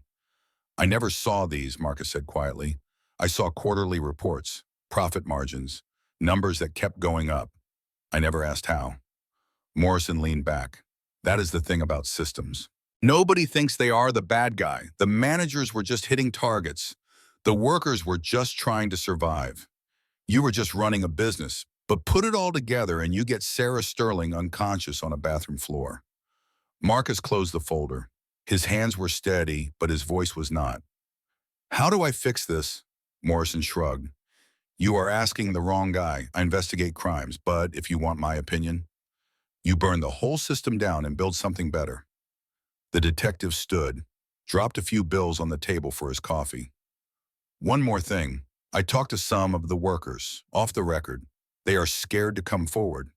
I never saw these, Marcus said quietly. I saw quarterly reports, profit margins, numbers that kept going up. I never asked how. Morrison leaned back. That is the thing about systems. Nobody thinks they are the bad guy. The managers were just hitting targets. The workers were just trying to survive. You were just running a business. But put it all together and you get Sarah Sterling unconscious on a bathroom floor. Marcus closed the folder. His hands were steady, but his voice was not. How do I fix this? Morrison shrugged. You are asking the wrong guy. I investigate crimes, but if you want my opinion, you burn the whole system down and build something better. The detective stood, dropped a few bills on the table for his coffee. One more thing. I talked to some of the workers, off the record. They are scared to come forward.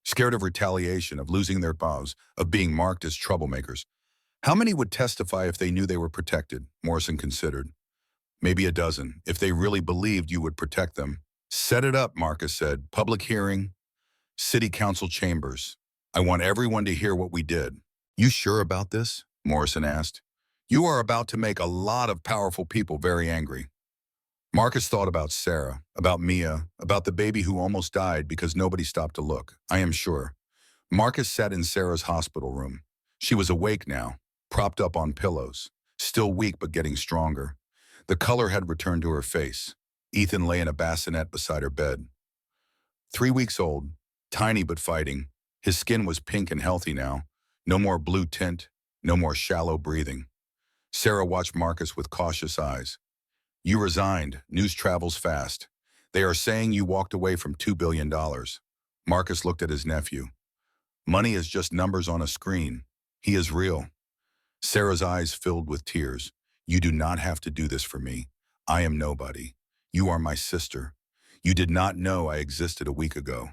Scared of retaliation, of losing their jobs, of being marked as troublemakers. How many would testify if they knew they were protected? Morrison considered. Maybe a dozen, if they really believed you would protect them. Set it up, Marcus said. Public hearing, city council chambers. I want everyone to hear what we did. You sure about this? Morrison asked. You are about to make a lot of powerful people very angry. Marcus thought about Sarah, about Mia, about the baby who almost died because nobody stopped to look, I am sure. Marcus sat in Sarah's hospital room. She was awake now, propped up on pillows, still weak but getting stronger. The color had returned to her face. Ethan lay in a bassinet beside her bed. 3 weeks old, tiny but fighting. His skin was pink and healthy now. No more blue tint, no more shallow breathing. Sarah watched Marcus with cautious eyes. You resigned. News travels fast. They are saying you walked away from $2 billion. Marcus looked at his nephew. Money is just numbers on a screen. He is real. Sarah's eyes filled with tears. You do not have to do this for me. I am nobody. You are my sister. You did not know I existed a week ago.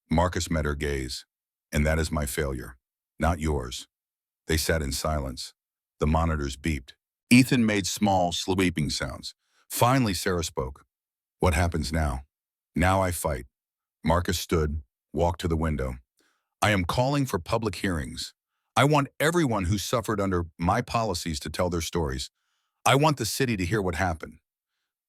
Marcus met her gaze. And that is my failure, not yours. They sat in silence. The monitors beeped. Ethan made small, sweeping sounds. Finally, Sarah spoke. What happens now? Now I fight. Marcus stood, walked to the window. I am calling for public hearings. I want everyone who suffered under my policies to tell their stories. I want the city to hear what happened.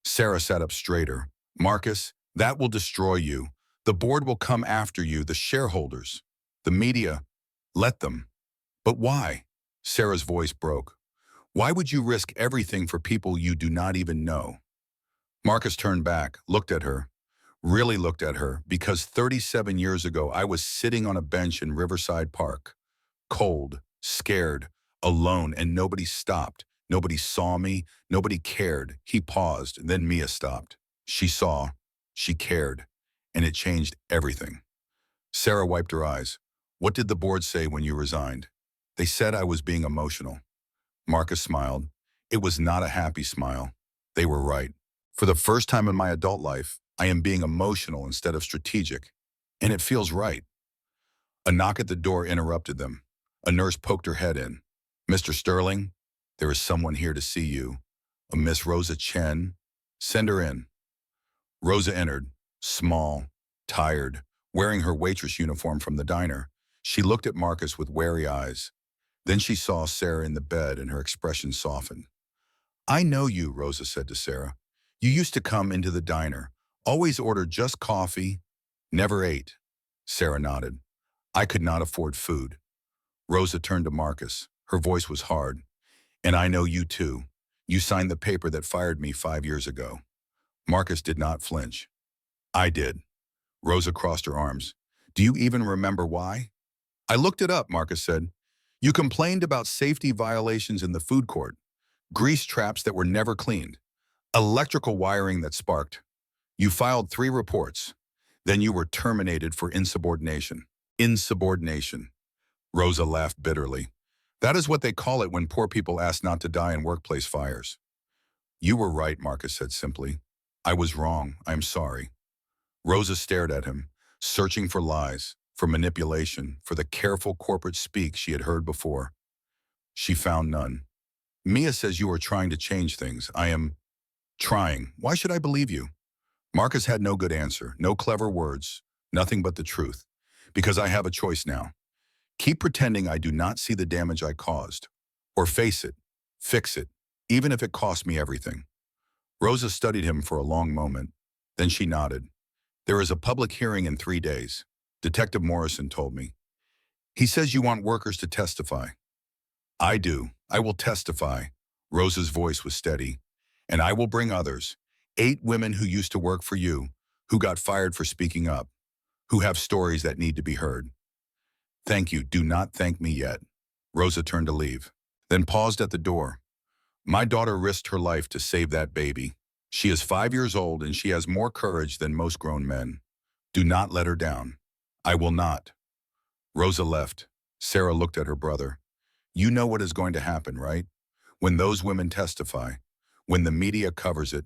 Sarah sat up straighter. Marcus, that will destroy you. The board will come after you, the shareholders, the media. Let them. But why? Sarah's voice broke. Why would you risk everything for people you do not even know? Marcus turned back, looked at her, really looked at her, because 37 years ago I was sitting on a bench in Riverside Park, cold, scared, alone, and nobody stopped. Nobody saw me, nobody cared. He paused, and then Mia stopped. She saw, she cared, and it changed everything. Sarah wiped her eyes. What did the board say when you resigned? They said I was being emotional. Marcus smiled. It was not a happy smile. They were right. For the first time in my adult life, I am being emotional instead of strategic, and it feels right. A knock at the door interrupted them. A nurse poked her head in. Mr. Sterling, there is someone here to see you. A Miss Rosa Chen. Send her in. Rosa entered, small, tired, wearing her waitress uniform from the diner. She looked at Marcus with wary eyes. Then she saw Sarah in the bed and her expression softened. I know you, Rosa said to Sarah. You used to come into the diner, always order just coffee, never ate. Sarah nodded. I could not afford food. Rosa turned to Marcus. Her voice was hard. And I know you too. You signed the paper that fired me 5 years ago. Marcus did not flinch. I did. Rosa crossed her arms. Do you even remember why? I looked it up, Marcus said. You complained about safety violations in the food court, grease traps that were never cleaned, electrical wiring that sparked. You filed 3 reports. Then you were terminated for insubordination. Insubordination. Rosa laughed bitterly. That is what they call it when poor people ask not to die in workplace fires. You were right, Marcus said simply. I was wrong. I am sorry. Rosa stared at him, searching for lies, for manipulation, for the careful corporate speak she had heard before. She found none. Mia says you are trying to change things. I am trying. Why should I believe you? Marcus had no good answer, no clever words, nothing but the truth. Because I have a choice now. Keep pretending I do not see the damage I caused. Or face it, fix it, even if it costs me everything. Rosa studied him for a long moment. Then she nodded. There is a public hearing in 3 days. Detective Morrison told me. He says you want workers to testify. I do. I will testify. Rosa's voice was steady. And I will bring others. 8 women who used to work for you, who got fired for speaking up, who have stories that need to be heard. Thank you. Do not thank me yet. Rosa turned to leave, then paused at the door. My daughter risked her life to save that baby. She is 5 years old and she has more courage than most grown men. Do not let her down. I will not. Rosa left. Sarah looked at her brother. You know what is going to happen, right? When those women testify, when the media covers it,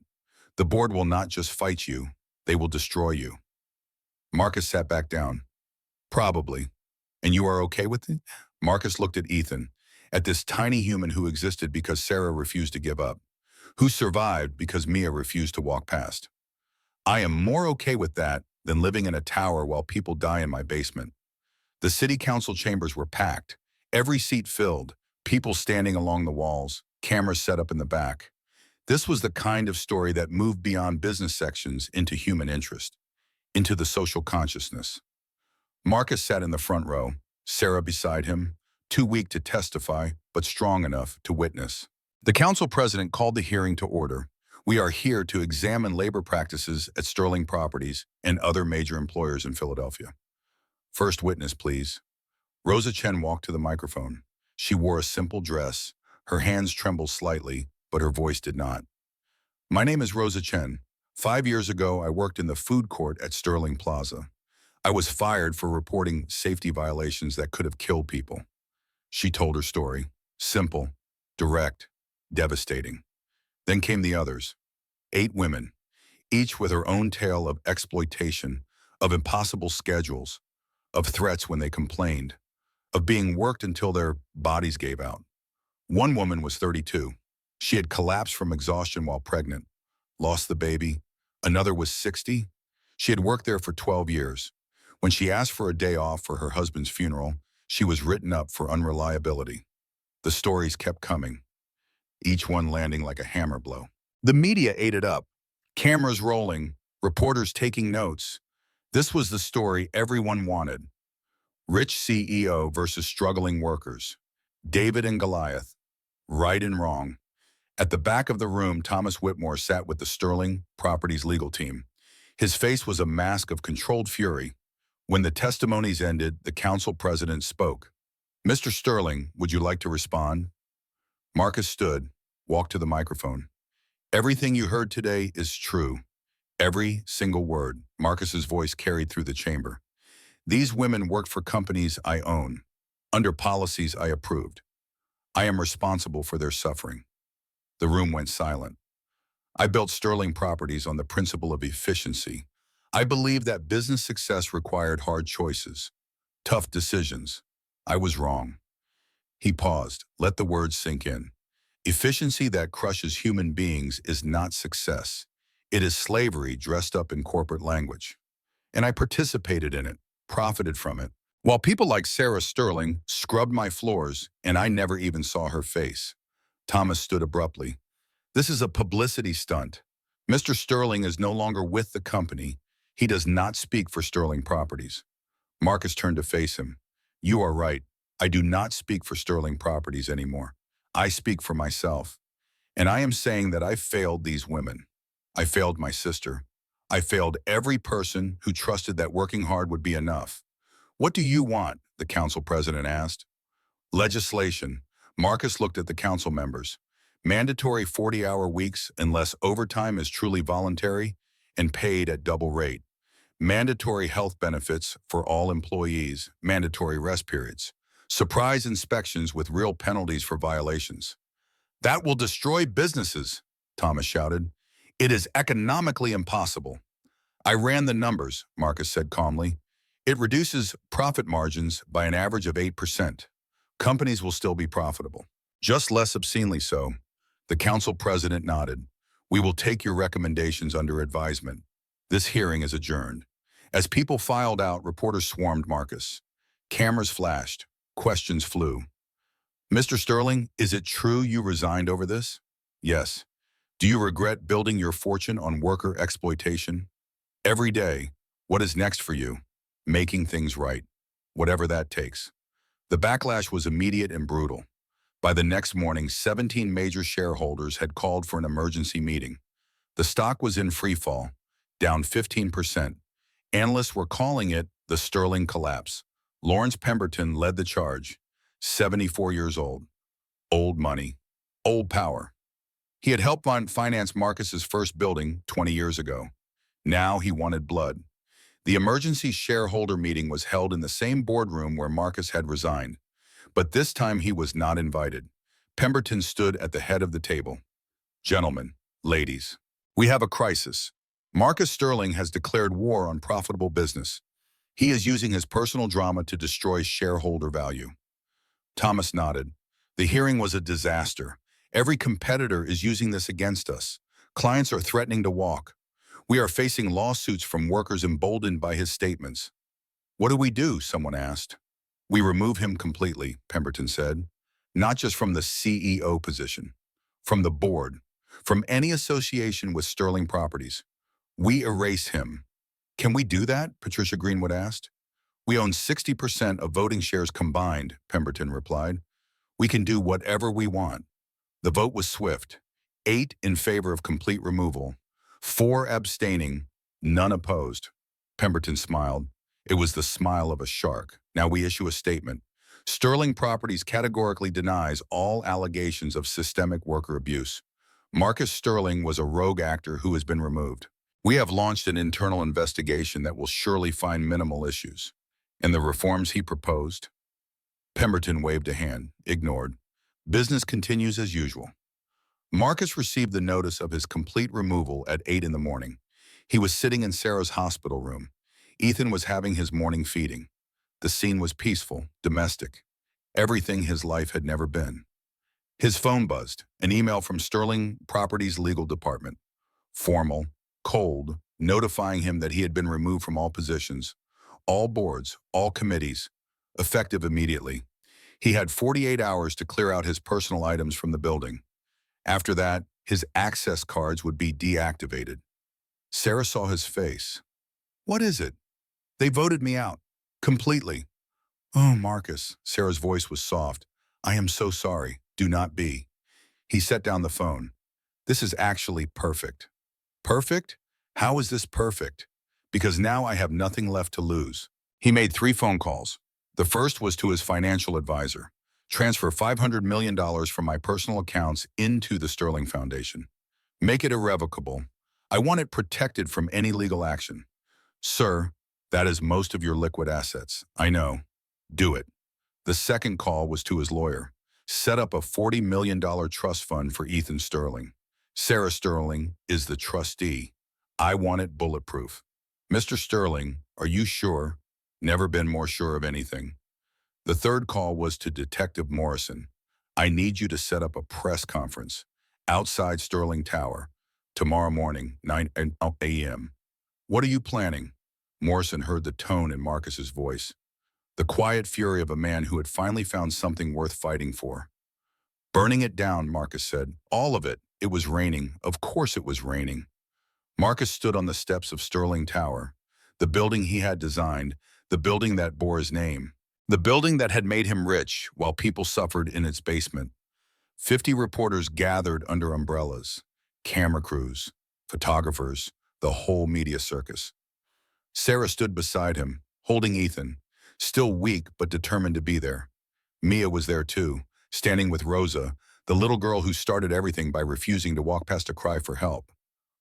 the board will not just fight you, they will destroy you. Marcus sat back down. Probably. And you are okay with it? Marcus looked at Ethan, at this tiny human who existed because Sarah refused to give up, who survived because Mia refused to walk past. I am more okay with that than living in a tower while people die in my basement. The city council chambers were packed, every seat filled, people standing along the walls, cameras set up in the back. This was the kind of story that moved beyond business sections into human interest, into the social consciousness. Marcus sat in the front row, Sarah beside him, too weak to testify, but strong enough to witness. The council president called the hearing to order. We are here to examine labor practices at Sterling Properties and other major employers in Philadelphia. First witness, please. Rosa Chen walked to the microphone. She wore a simple dress. Her hands trembled slightly, but her voice did not. My name is Rosa Chen. 5 years ago, I worked in the food court at Sterling Plaza. I was fired for reporting safety violations that could have killed people. She told her story. Simple, direct, devastating. Then came the others. 8 women, each with her own tale of exploitation, of impossible schedules, of threats when they complained, of being worked until their bodies gave out. One woman was 32. She had collapsed from exhaustion while pregnant, lost the baby. Another was 60. She had worked there for 12 years. When she asked for a day off for her husband's funeral, she was written up for unreliability. The stories kept coming, each one landing like a hammer blow. The media ate it up, cameras rolling, reporters taking notes. This was the story everyone wanted. Rich CEO versus struggling workers. David and Goliath. Right and wrong. At the back of the room, Thomas Whitmore sat with the Sterling Properties legal team. His face was a mask of controlled fury. When the testimonies ended, the council president spoke. Mr. Sterling, would you like to respond? Marcus stood, walked to the microphone. Everything you heard today is true. Every single word. Marcus's voice carried through the chamber. These women worked for companies I own, under policies I approved. I am responsible for their suffering. The room went silent. I built Sterling Properties on the principle of efficiency. I believed that business success required hard choices, tough decisions. I was wrong. He paused, let the words sink in. Efficiency that crushes human beings is not success. It is slavery dressed up in corporate language. And I participated in it, profited from it, while people like Sarah Sterling scrubbed my floors and I never even saw her face. Thomas stood abruptly. This is a publicity stunt. Mr. Sterling is no longer with the company. He does not speak for Sterling Properties. Marcus turned to face him. You are right. I do not speak for Sterling Properties anymore. I speak for myself. And I am saying that I failed these women. I failed my sister. I failed every person who trusted that working hard would be enough. What do you want? The council president asked. Legislation. Marcus looked at the council members. Mandatory 40-hour weeks unless overtime is truly voluntary and paid at double rate. Mandatory health benefits for all employees, mandatory rest periods. Surprise inspections with real penalties for violations. That will destroy businesses, Thomas shouted. It is economically impossible. I ran the numbers, Marcus said calmly. It reduces profit margins by an average of 8%. Companies will still be profitable. Just less obscenely so. The council president nodded. We will take your recommendations under advisement. This hearing is adjourned. As people filed out, reporters swarmed Marcus. Cameras flashed. Questions flew. Mr. Sterling, is it true you resigned over this? Yes. Do you regret building your fortune on worker exploitation? Every day, what is next for you? Making things right, whatever that takes. The backlash was immediate and brutal. By the next morning, 17 major shareholders had called for an emergency meeting. The stock was in free fall, down 15%. Analysts were calling it the Sterling collapse. Lawrence Pemberton led the charge, 74 years old. Old money, old power. He had helped finance Marcus's first building 20 years ago. Now he wanted blood. The emergency shareholder meeting was held in the same boardroom where Marcus had resigned. But this time he was not invited. Pemberton stood at the head of the table. Gentlemen, ladies, we have a crisis. Marcus Sterling has declared war on profitable business. He is using his personal drama to destroy shareholder value. Thomas nodded. The hearing was a disaster. Every competitor is using this against us. Clients are threatening to walk. We are facing lawsuits from workers emboldened by his statements. What do we do? Someone asked. We remove him completely, Pemberton said. Not just from the CEO position, from the board, from any association with Sterling Properties. We erase him. Can we do that? Patricia Greenwood asked. We own 60% of voting shares combined, Pemberton replied. We can do whatever we want. The vote was swift. 8 in favor of complete removal, 4 abstaining, none opposed. Pemberton smiled. It was the smile of a shark. Now we issue a statement. Sterling Properties categorically denies all allegations of systemic worker abuse. Marcus Sterling was a rogue actor who has been removed. We have launched an internal investigation that will surely find minimal issues. And the reforms he proposed? Pemberton waved a hand, ignored. Business continues as usual. Marcus received the notice of his complete removal at 8 in the morning. He was sitting in Sarah's hospital room. Ethan was having his morning feeding. The scene was peaceful, domestic. Everything his life had never been. His phone buzzed, an email from Sterling Properties Legal Department. Formal, cold, notifying him that he had been removed from all positions, all boards, all committees, effective immediately. He had 48 hours to clear out his personal items from the building. After that, his access cards would be deactivated. Sarah saw his face. What is it? They voted me out. Completely. Oh, Marcus, Sarah's voice was soft. I am so sorry. Do not be. He set down the phone. This is actually perfect. Perfect? How is this perfect? Because now I have nothing left to lose. He made 3 phone calls. The first was to his financial advisor. Transfer $500 million from my personal accounts into the Sterling Foundation. Make it irrevocable. I want it protected from any legal action. Sir, that is most of your liquid assets. I know. Do it. The second call was to his lawyer. Set up a $40 million trust fund for Ethan Sterling. Sarah Sterling is the trustee. I want it bulletproof. Mr. Sterling, are you sure? Never been more sure of anything. The third call was to Detective Morrison. I need you to set up a press conference outside Sterling Tower tomorrow morning, 9 a.m. What are you planning? Morrison heard the tone in Marcus's voice. The quiet fury of a man who had finally found something worth fighting for. Burning it down, Marcus said. All of it. It was raining. Of course it was raining. Marcus stood on the steps of Sterling Tower, the building he had designed, the building that bore his name, the building that had made him rich while people suffered in its basement. 50 reporters gathered under umbrellas, camera crews, photographers, the whole media circus. Sarah stood beside him, holding Ethan, still weak but determined to be there. Mia was there too, standing with Rosa, the little girl who started everything by refusing to walk past a cry for help.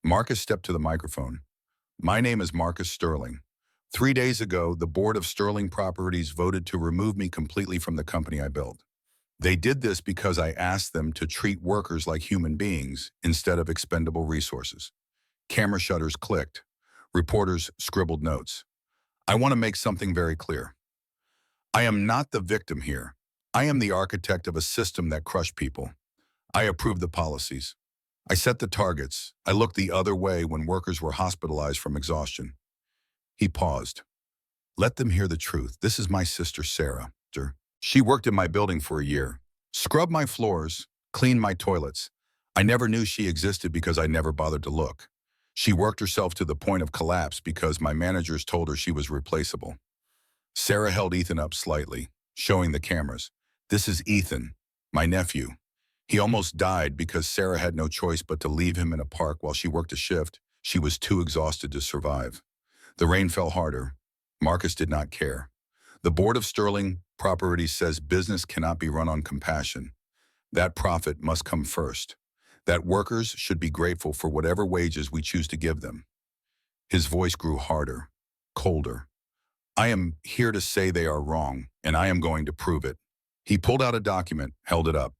Marcus stepped to the microphone. My name is Marcus Sterling. 3 days ago, the board of Sterling Properties voted to remove me completely from the company I built. They did this because I asked them to treat workers like human beings instead of expendable resources. Camera shutters clicked. Reporters scribbled notes. I want to make something very clear. I am not the victim here. I am the architect of a system that crushed people. I approved the policies. I set the targets. I looked the other way when workers were hospitalized from exhaustion. He paused. Let them hear the truth. This is my sister, Sarah. She worked in my building for a year, scrubbed my floors, cleaned my toilets. I never knew she existed because I never bothered to look. She worked herself to the point of collapse because my managers told her she was replaceable. Sarah held Ethan up slightly, showing the cameras. This is Ethan. My nephew. He almost died because Sarah had no choice but to leave him in a park while she worked a shift. She was too exhausted to survive. The rain fell harder. Marcus did not care. The board of Sterling Properties says business cannot be run on compassion. That profit must come first. That workers should be grateful for whatever wages we choose to give them. His voice grew harder, colder. I am here to say they are wrong, and I am going to prove it. He pulled out a document, held it up.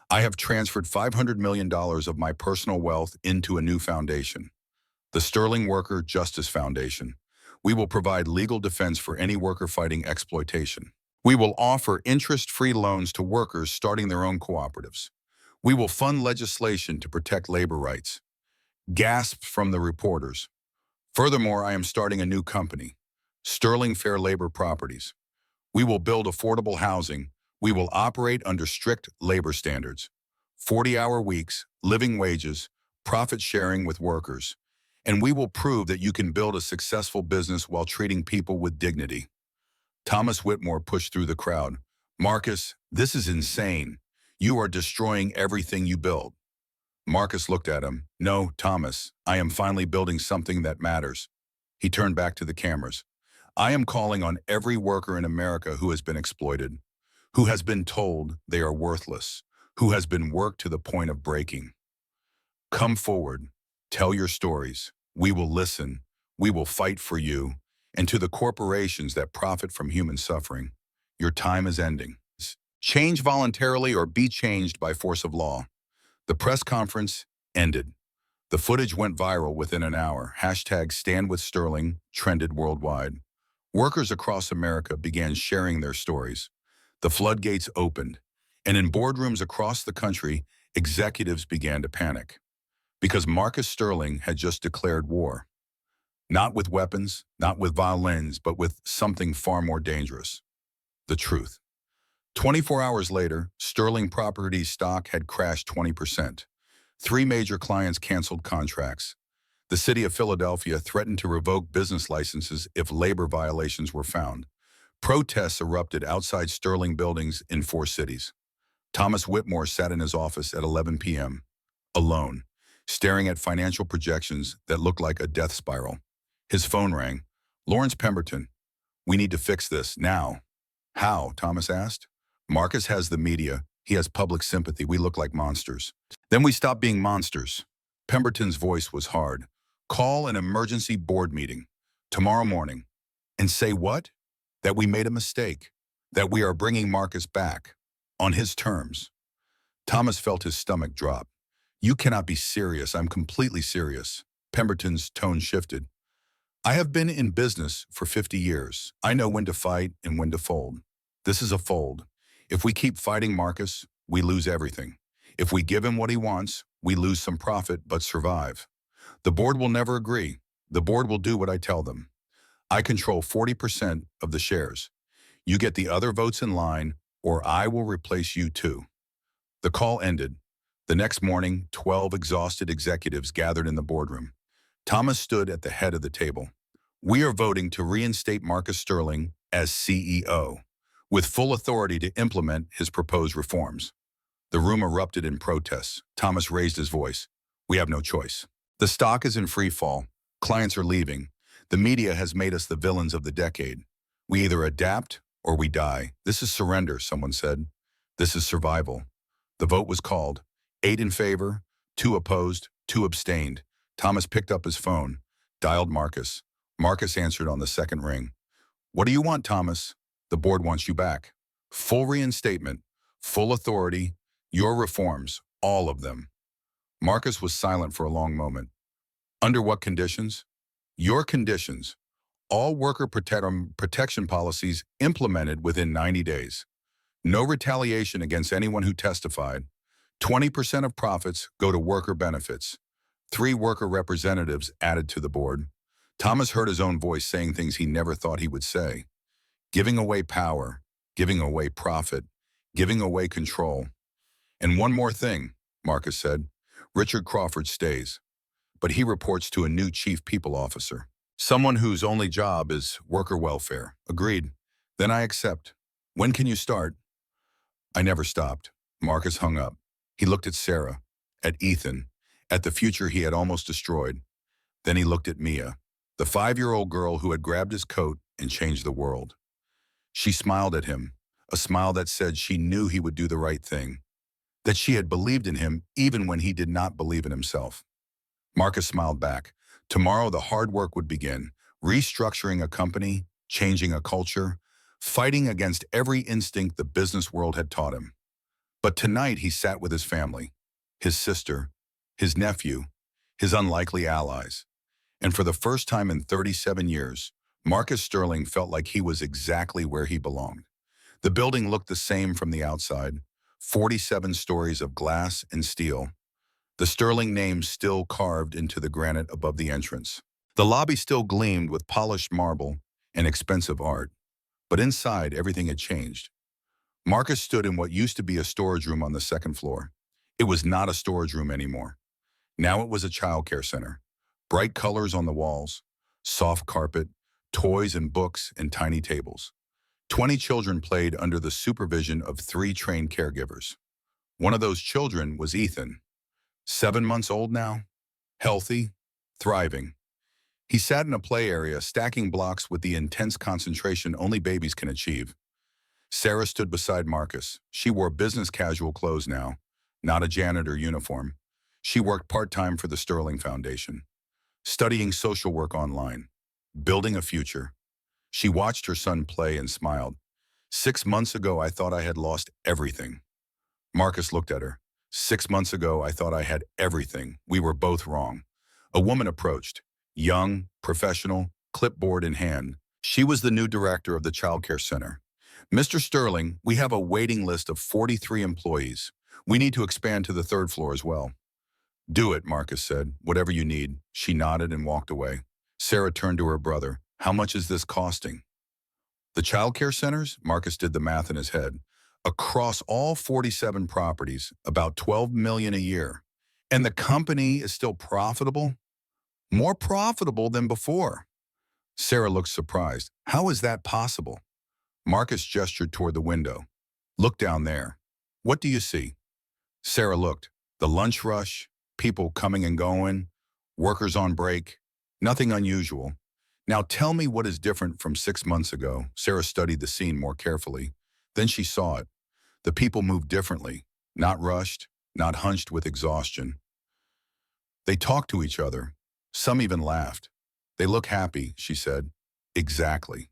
I have transferred $500 million of my personal wealth into a new foundation, the Sterling Worker Justice Foundation. We will provide legal defense for any worker fighting exploitation. We will offer interest-free loans to workers starting their own cooperatives. We will fund legislation to protect labor rights. Gasps from the reporters. Furthermore, I am starting a new company, Sterling Fair Labor Properties. We will build affordable housing. We will operate under strict labor standards, 40-hour weeks, living wages, profit sharing with workers. And we will prove that you can build a successful business while treating people with dignity. Thomas Whitmore pushed through the crowd. Marcus, this is insane. You are destroying everything you build. Marcus looked at him. No, Thomas, I am finally building something that matters. He turned back to the cameras. I am calling on every worker in America who has been exploited, who has been told they are worthless, who has been worked to the point of breaking. Come forward, tell your stories. We will listen. We will fight for you. And to the corporations that profit from human suffering, your time is ending. Change voluntarily or be changed by force of law. The press conference ended. The footage went viral within an hour. #StandWithSterling trended worldwide. Workers across America began sharing their stories. The floodgates opened, and in boardrooms across the country, executives began to panic. Because Marcus Sterling had just declared war. Not with weapons, not with violins, but with something far more dangerous. The truth. 24 hours later, Sterling Properties stock had crashed 20%. 3 major clients canceled contracts. The city of Philadelphia threatened to revoke business licenses if labor violations were found. Protests erupted outside Sterling buildings in 4 cities. Thomas Whitmore sat in his office at 11 p.m., alone, staring at financial projections that looked like a death spiral. His phone rang. Lawrence Pemberton, we need to fix this now. How? Thomas asked. Marcus has the media. He has public sympathy. We look like monsters. Then we stop being monsters. Pemberton's voice was hard. Call an emergency board meeting tomorrow morning and say what? That we made a mistake, that we are bringing Marcus back on his terms. Thomas felt his stomach drop. You cannot be serious. I'm completely serious. Pemberton's tone shifted. I have been in business for 50 years. I know when to fight and when to fold. This is a fold. If we keep fighting Marcus, we lose everything. If we give him what he wants, we lose some profit but survive. The board will never agree. The board will do what I tell them. I control 40% of the shares. You get the other votes in line, or I will replace you too. The call ended. The next morning, 12 exhausted executives gathered in the boardroom. Thomas stood at the head of the table. We are voting to reinstate Marcus Sterling as CEO, with full authority to implement his proposed reforms. The room erupted in protests. Thomas raised his voice. We have no choice. The stock is in free fall. Clients are leaving. The media has made us the villains of the decade. We either adapt or we die. This is surrender, someone said. This is survival. The vote was called. 8 in favor, 2 opposed, 2 abstained. Thomas picked up his phone, dialed Marcus. Marcus answered on the second ring. What do you want, Thomas? The board wants you back. Full reinstatement, full authority, your reforms, all of them. Marcus was silent for a long moment. Under what conditions? Your conditions. All worker protection policies implemented within 90 days. No retaliation against anyone who testified. 20% of profits go to worker benefits. 3 worker representatives added to the board. Thomas heard his own voice saying things he never thought he would say. Giving away power, giving away profit, giving away control. And one more thing, Marcus said. Richard Crawford stays, but he reports to a new chief people officer. Someone whose only job is worker welfare. Agreed. Then I accept. When can you start? I never stopped. Marcus hung up. He looked at Sarah, at Ethan, at the future he had almost destroyed. Then he looked at Mia, the 5-year-old girl who had grabbed his coat and changed the world. She smiled at him, a smile that said she knew he would do the right thing, that she had believed in him even when he did not believe in himself. Marcus smiled back. Tomorrow the hard work would begin, restructuring a company, changing a culture, fighting against every instinct the business world had taught him. But tonight he sat with his family, his sister, his nephew, his unlikely allies. And for the first time in 37 years, Marcus Sterling felt like he was exactly where he belonged. The building looked the same from the outside, 47 stories of glass and steel, the Sterling name still carved into the granite above the entrance. The lobby still gleamed with polished marble and expensive art, but inside everything had changed. Marcus stood in what used to be a storage room on the second floor. It was not a storage room anymore. Now it was a childcare center. Bright colors on the walls, soft carpet, toys and books and tiny tables. 20 children played under the supervision of 3 trained caregivers. One of those children was Ethan, 7 months old now, healthy, thriving. He sat in a play area, stacking blocks with the intense concentration only babies can achieve. Sarah stood beside Marcus. She wore business casual clothes now, not a janitor uniform. She worked part-time for the Sterling Foundation, studying social work online, building a future. She watched her son play and smiled. 6 months ago, I thought I had lost everything. Marcus looked at her. 6 months ago, I thought I had everything. We were both wrong. A woman approached, young, professional, clipboard in hand. She was the new director of the childcare center. Mr. Sterling, we have a waiting list of 43 employees. We need to expand to the 3rd floor as well. Do it, Marcus said. Whatever you need. She nodded and walked away. Sarah turned to her brother. How much is this costing? The childcare centers? Marcus did the math in his head. Across all 47 properties, about $12 million a year. And the company is still profitable? More profitable than before. Sarah looked surprised. How is that possible? Marcus gestured toward the window. Look down there. What do you see? Sarah looked. The lunch rush, people coming and going, workers on break. Nothing unusual. Now tell me what is different from 6 months ago. Sarah studied the scene more carefully. Then she saw it. The people moved differently, not rushed, not hunched with exhaustion. They talked to each other. Some even laughed. They look happy, she said. Exactly.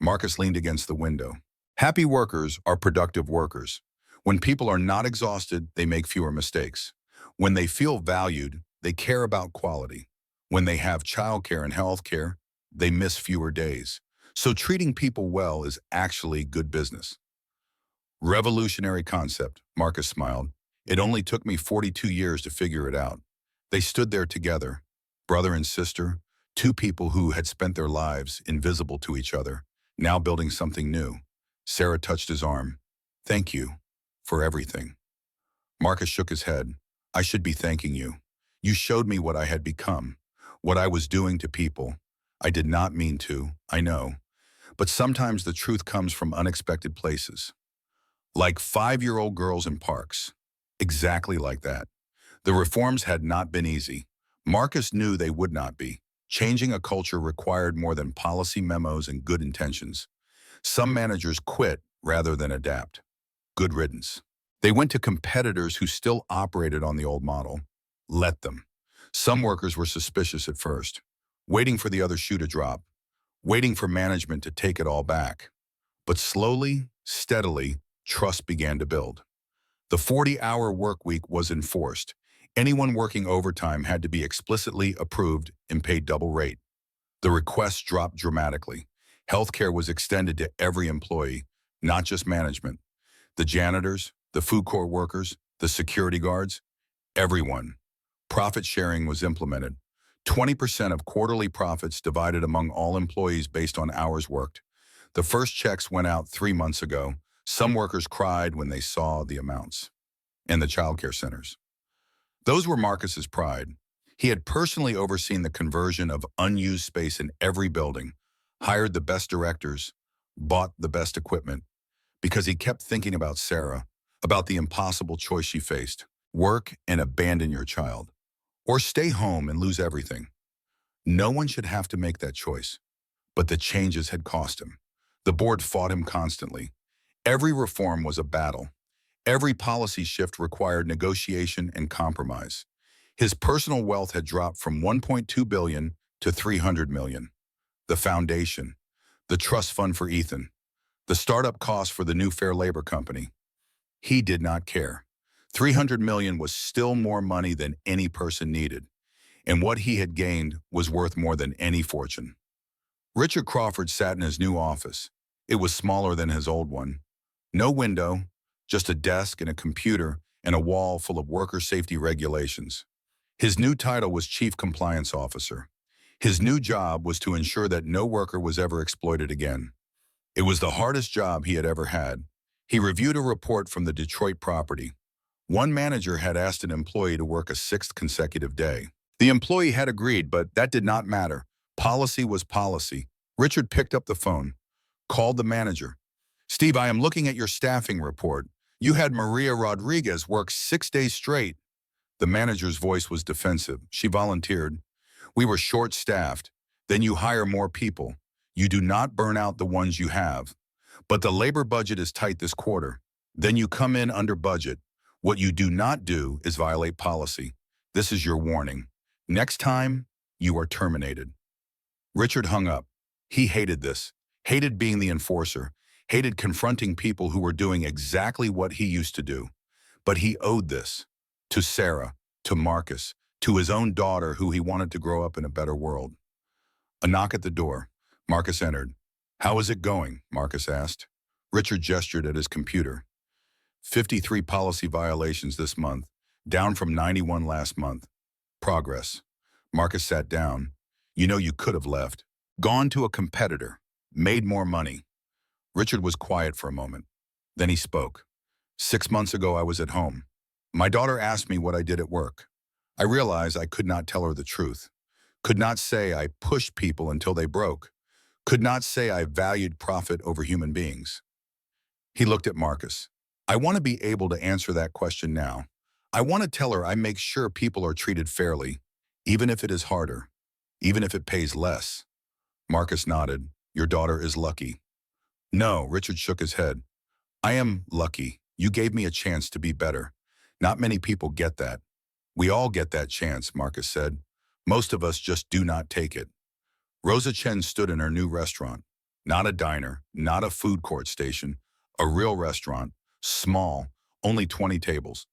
Marcus leaned against the window. Happy workers are productive workers. When people are not exhausted, they make fewer mistakes. When they feel valued, they care about quality. When they have childcare and healthcare, they miss fewer days. So treating people well is actually good business. Revolutionary concept, Marcus smiled. It only took me 42 years to figure it out. They stood there together, brother and sister, 2 people who had spent their lives invisible to each other, now building something new. Sarah touched his arm. Thank you for everything. Marcus shook his head. I should be thanking you. You showed me what I had become, what I was doing to people. I did not mean to, I know. But sometimes the truth comes from unexpected places. Like 5-year-old girls in parks. Exactly like that. The reforms had not been easy. Marcus knew they would not be. Changing a culture required more than policy memos and good intentions. Some managers quit rather than adapt. Good riddance. They went to competitors who still operated on the old model. Let them. Some workers were suspicious at first, waiting for the other shoe to drop, waiting for management to take it all back. But slowly, steadily, trust began to build. The 40-hour work week was enforced. Anyone working overtime had to be explicitly approved and paid double rate. The requests dropped dramatically. Healthcare was extended to every employee, not just management. The janitors, the food court workers, the security guards, everyone. Profit sharing was implemented. 20% of quarterly profits divided among all employees based on hours worked. The first checks went out 3 months ago. Some workers cried when they saw the amounts. And the childcare centers. Those were Marcus's pride. He had personally overseen the conversion of unused space in every building, hired the best directors, bought the best equipment, because he kept thinking about Sarah, about the impossible choice she faced: work and abandon your child, or stay home and lose everything. No one should have to make that choice, but the changes had cost him. The board fought him constantly. Every reform was a battle. Every policy shift required negotiation and compromise. His personal wealth had dropped from 1.2 billion to 300 million. The foundation, the trust fund for Ethan, the startup cost for the new Fair Labor Company. He did not care. 300 million was still more money than any person needed, and what he had gained was worth more than any fortune. Richard Crawford sat in his new office. It was smaller than his old one. No window, just a desk and a computer and a wall full of worker safety regulations. His new title was Chief Compliance Officer. His new job was to ensure that no worker was ever exploited again. It was the hardest job he had ever had. He reviewed a report from the Detroit property. One manager had asked an employee to work a sixth consecutive day. The employee had agreed, but that did not matter. Policy was policy. Richard picked up the phone, called the manager. "Steve, I am looking at your staffing report. You had Maria Rodriguez work 6 days straight." The manager's voice was defensive. She volunteered. "We were short-staffed. Then you hire more people. You do not burn out the ones you have. But the labor budget is tight this quarter. Then you come in under budget. What you do not do is violate policy. This is your warning. Next time, you are terminated." Richard hung up. He hated this, hated being the enforcer, hated confronting people who were doing exactly what he used to do. But he owed this to Sarah, to Marcus, to his own daughter who he wanted to grow up in a better world. A knock at the door. Marcus entered. "How is it going?" Marcus asked. Richard gestured at his computer. 53 policy violations this month, down from 91 last month. Progress. Marcus sat down. "You know, you could have left. Gone to a competitor. Made more money." Richard was quiet for a moment. Then he spoke. "6 months ago, I was at home. My daughter asked me what I did at work. I realized I could not tell her the truth. Could not say I pushed people until they broke. Could not say I valued profit over human beings." He looked at Marcus. "I want to be able to answer that question now. I want to tell her I make sure people are treated fairly, even if it is harder, even if it pays less." Marcus nodded. "Your daughter is lucky." "No," Richard shook his head. "I am lucky. You gave me a chance to be better. Not many people get that." "We all get that chance," Marcus said. "Most of us just do not take it." Rosa Chen stood in her new restaurant. Not a diner, not a food court station, a real restaurant, small, only 20 tables.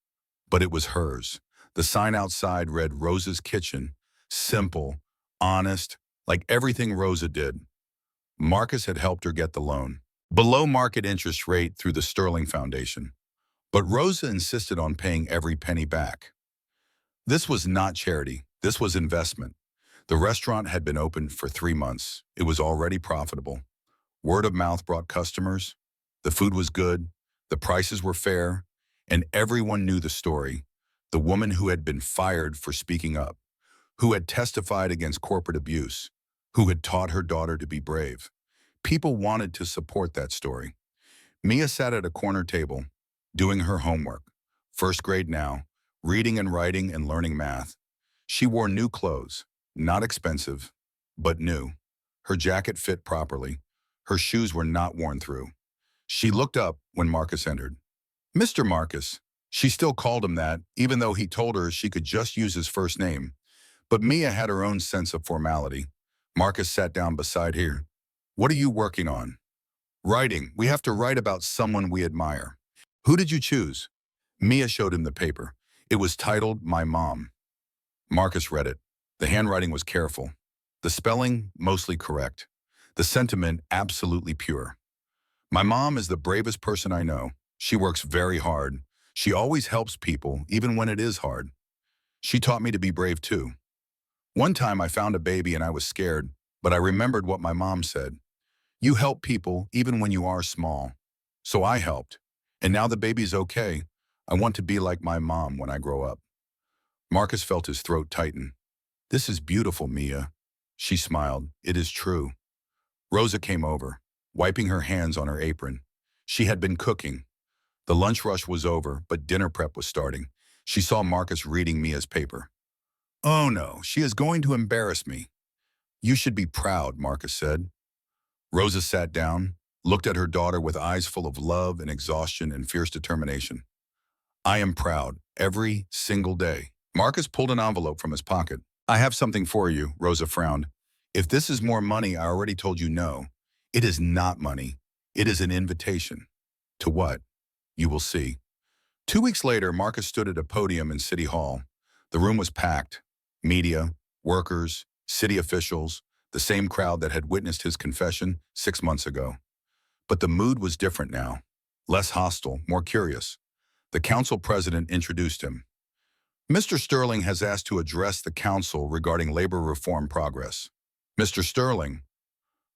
But it was hers. The sign outside read Rosa's Kitchen, simple, honest, like everything Rosa did. Marcus had helped her get the loan, below market interest rate through the Sterling Foundation. But Rosa insisted on paying every penny back. This was not charity. This was investment. The restaurant had been open for 3 months. It was already profitable. Word of mouth brought customers. The food was good. The prices were fair. And everyone knew the story. The woman who had been fired for speaking up, who had testified against corporate abuse, who had taught her daughter to be brave. People wanted to support that story. Mia sat at a corner table, doing her homework. First grade now, reading and writing and learning math. She wore new clothes, not expensive, but new. Her jacket fit properly. Her shoes were not worn through. She looked up when Marcus entered. "Mr. Marcus." She still called him that, even though he told her she could just use his first name. But Mia had her own sense of formality. Marcus sat down beside her. "What are you working on?" "Writing. We have to write about someone we admire." "Who did you choose?" Mia showed him the paper. It was titled My Mom. Marcus read it. The handwriting was careful. The spelling mostly correct. The sentiment absolutely pure. "My mom is the bravest person I know. She works very hard. She always helps people, even when it is hard. She taught me to be brave too. One time I found a baby and I was scared, but I remembered what my mom said. You help people even when you are small. So I helped. And now the baby's okay. I want to be like my mom when I grow up." Marcus felt his throat tighten. "This is beautiful, Mia." She smiled. "It is true." Rosa came over, wiping her hands on her apron. She had been cooking. The lunch rush was over, but dinner prep was starting. She saw Marcus reading Mia's paper. "Oh no, she is going to embarrass me." "You should be proud," Marcus said. Rosa sat down, looked at her daughter with eyes full of love and exhaustion and fierce determination. "I am proud, every single day." Marcus pulled an envelope from his pocket. "I have something for you," Rosa frowned. "If this is more money, I already told you no. It is not money. It is an invitation." "To what?" "You will see." 2 weeks later, Marcus stood at a podium in City Hall. The room was packed. Media, workers, city officials, the same crowd that had witnessed his confession 6 months ago. But the mood was different now. Less hostile, more curious. The council president introduced him. "Mr. Sterling has asked to address the council regarding labor reform progress." "Mr. Sterling."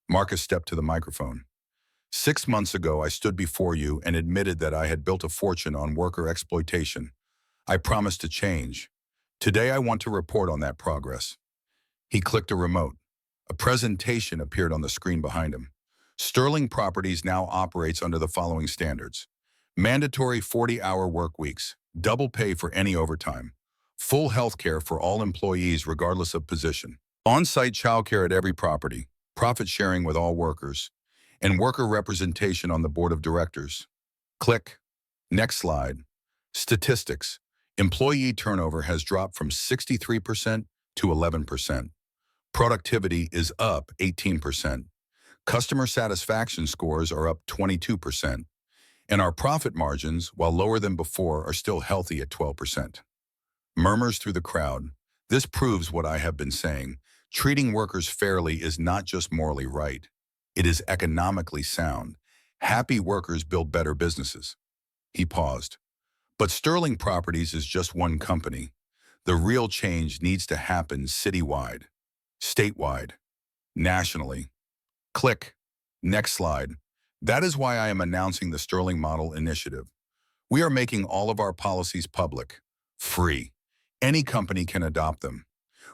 Marcus stepped to the microphone. "6 months ago, I stood before you and admitted that I had built a fortune on worker exploitation. I promised to change. Today, I want to report on that progress." He clicked a remote. A presentation appeared on the screen behind him. Sterling Properties now operates under the following standards: mandatory 40-hour work weeks, double pay for any overtime, full health care for all employees regardless of position, on-site childcare at every property, profit sharing with all workers, and worker representation on the board of directors. Click. Next slide. Statistics. Employee turnover has dropped from 63% to 11%. Productivity is up 18%. Customer satisfaction scores are up 22%. And our profit margins, while lower than before, are still healthy at 12%. Murmurs through the crowd. This proves what I have been saying. Treating workers fairly is not just morally right. It is economically sound. Happy workers build better businesses. He paused. But Sterling Properties is just one company. The real change needs to happen citywide, statewide, nationally. Click. Next slide. That is why I am announcing the Sterling Model Initiative. We are making all of our policies public, free. Any company can adopt them.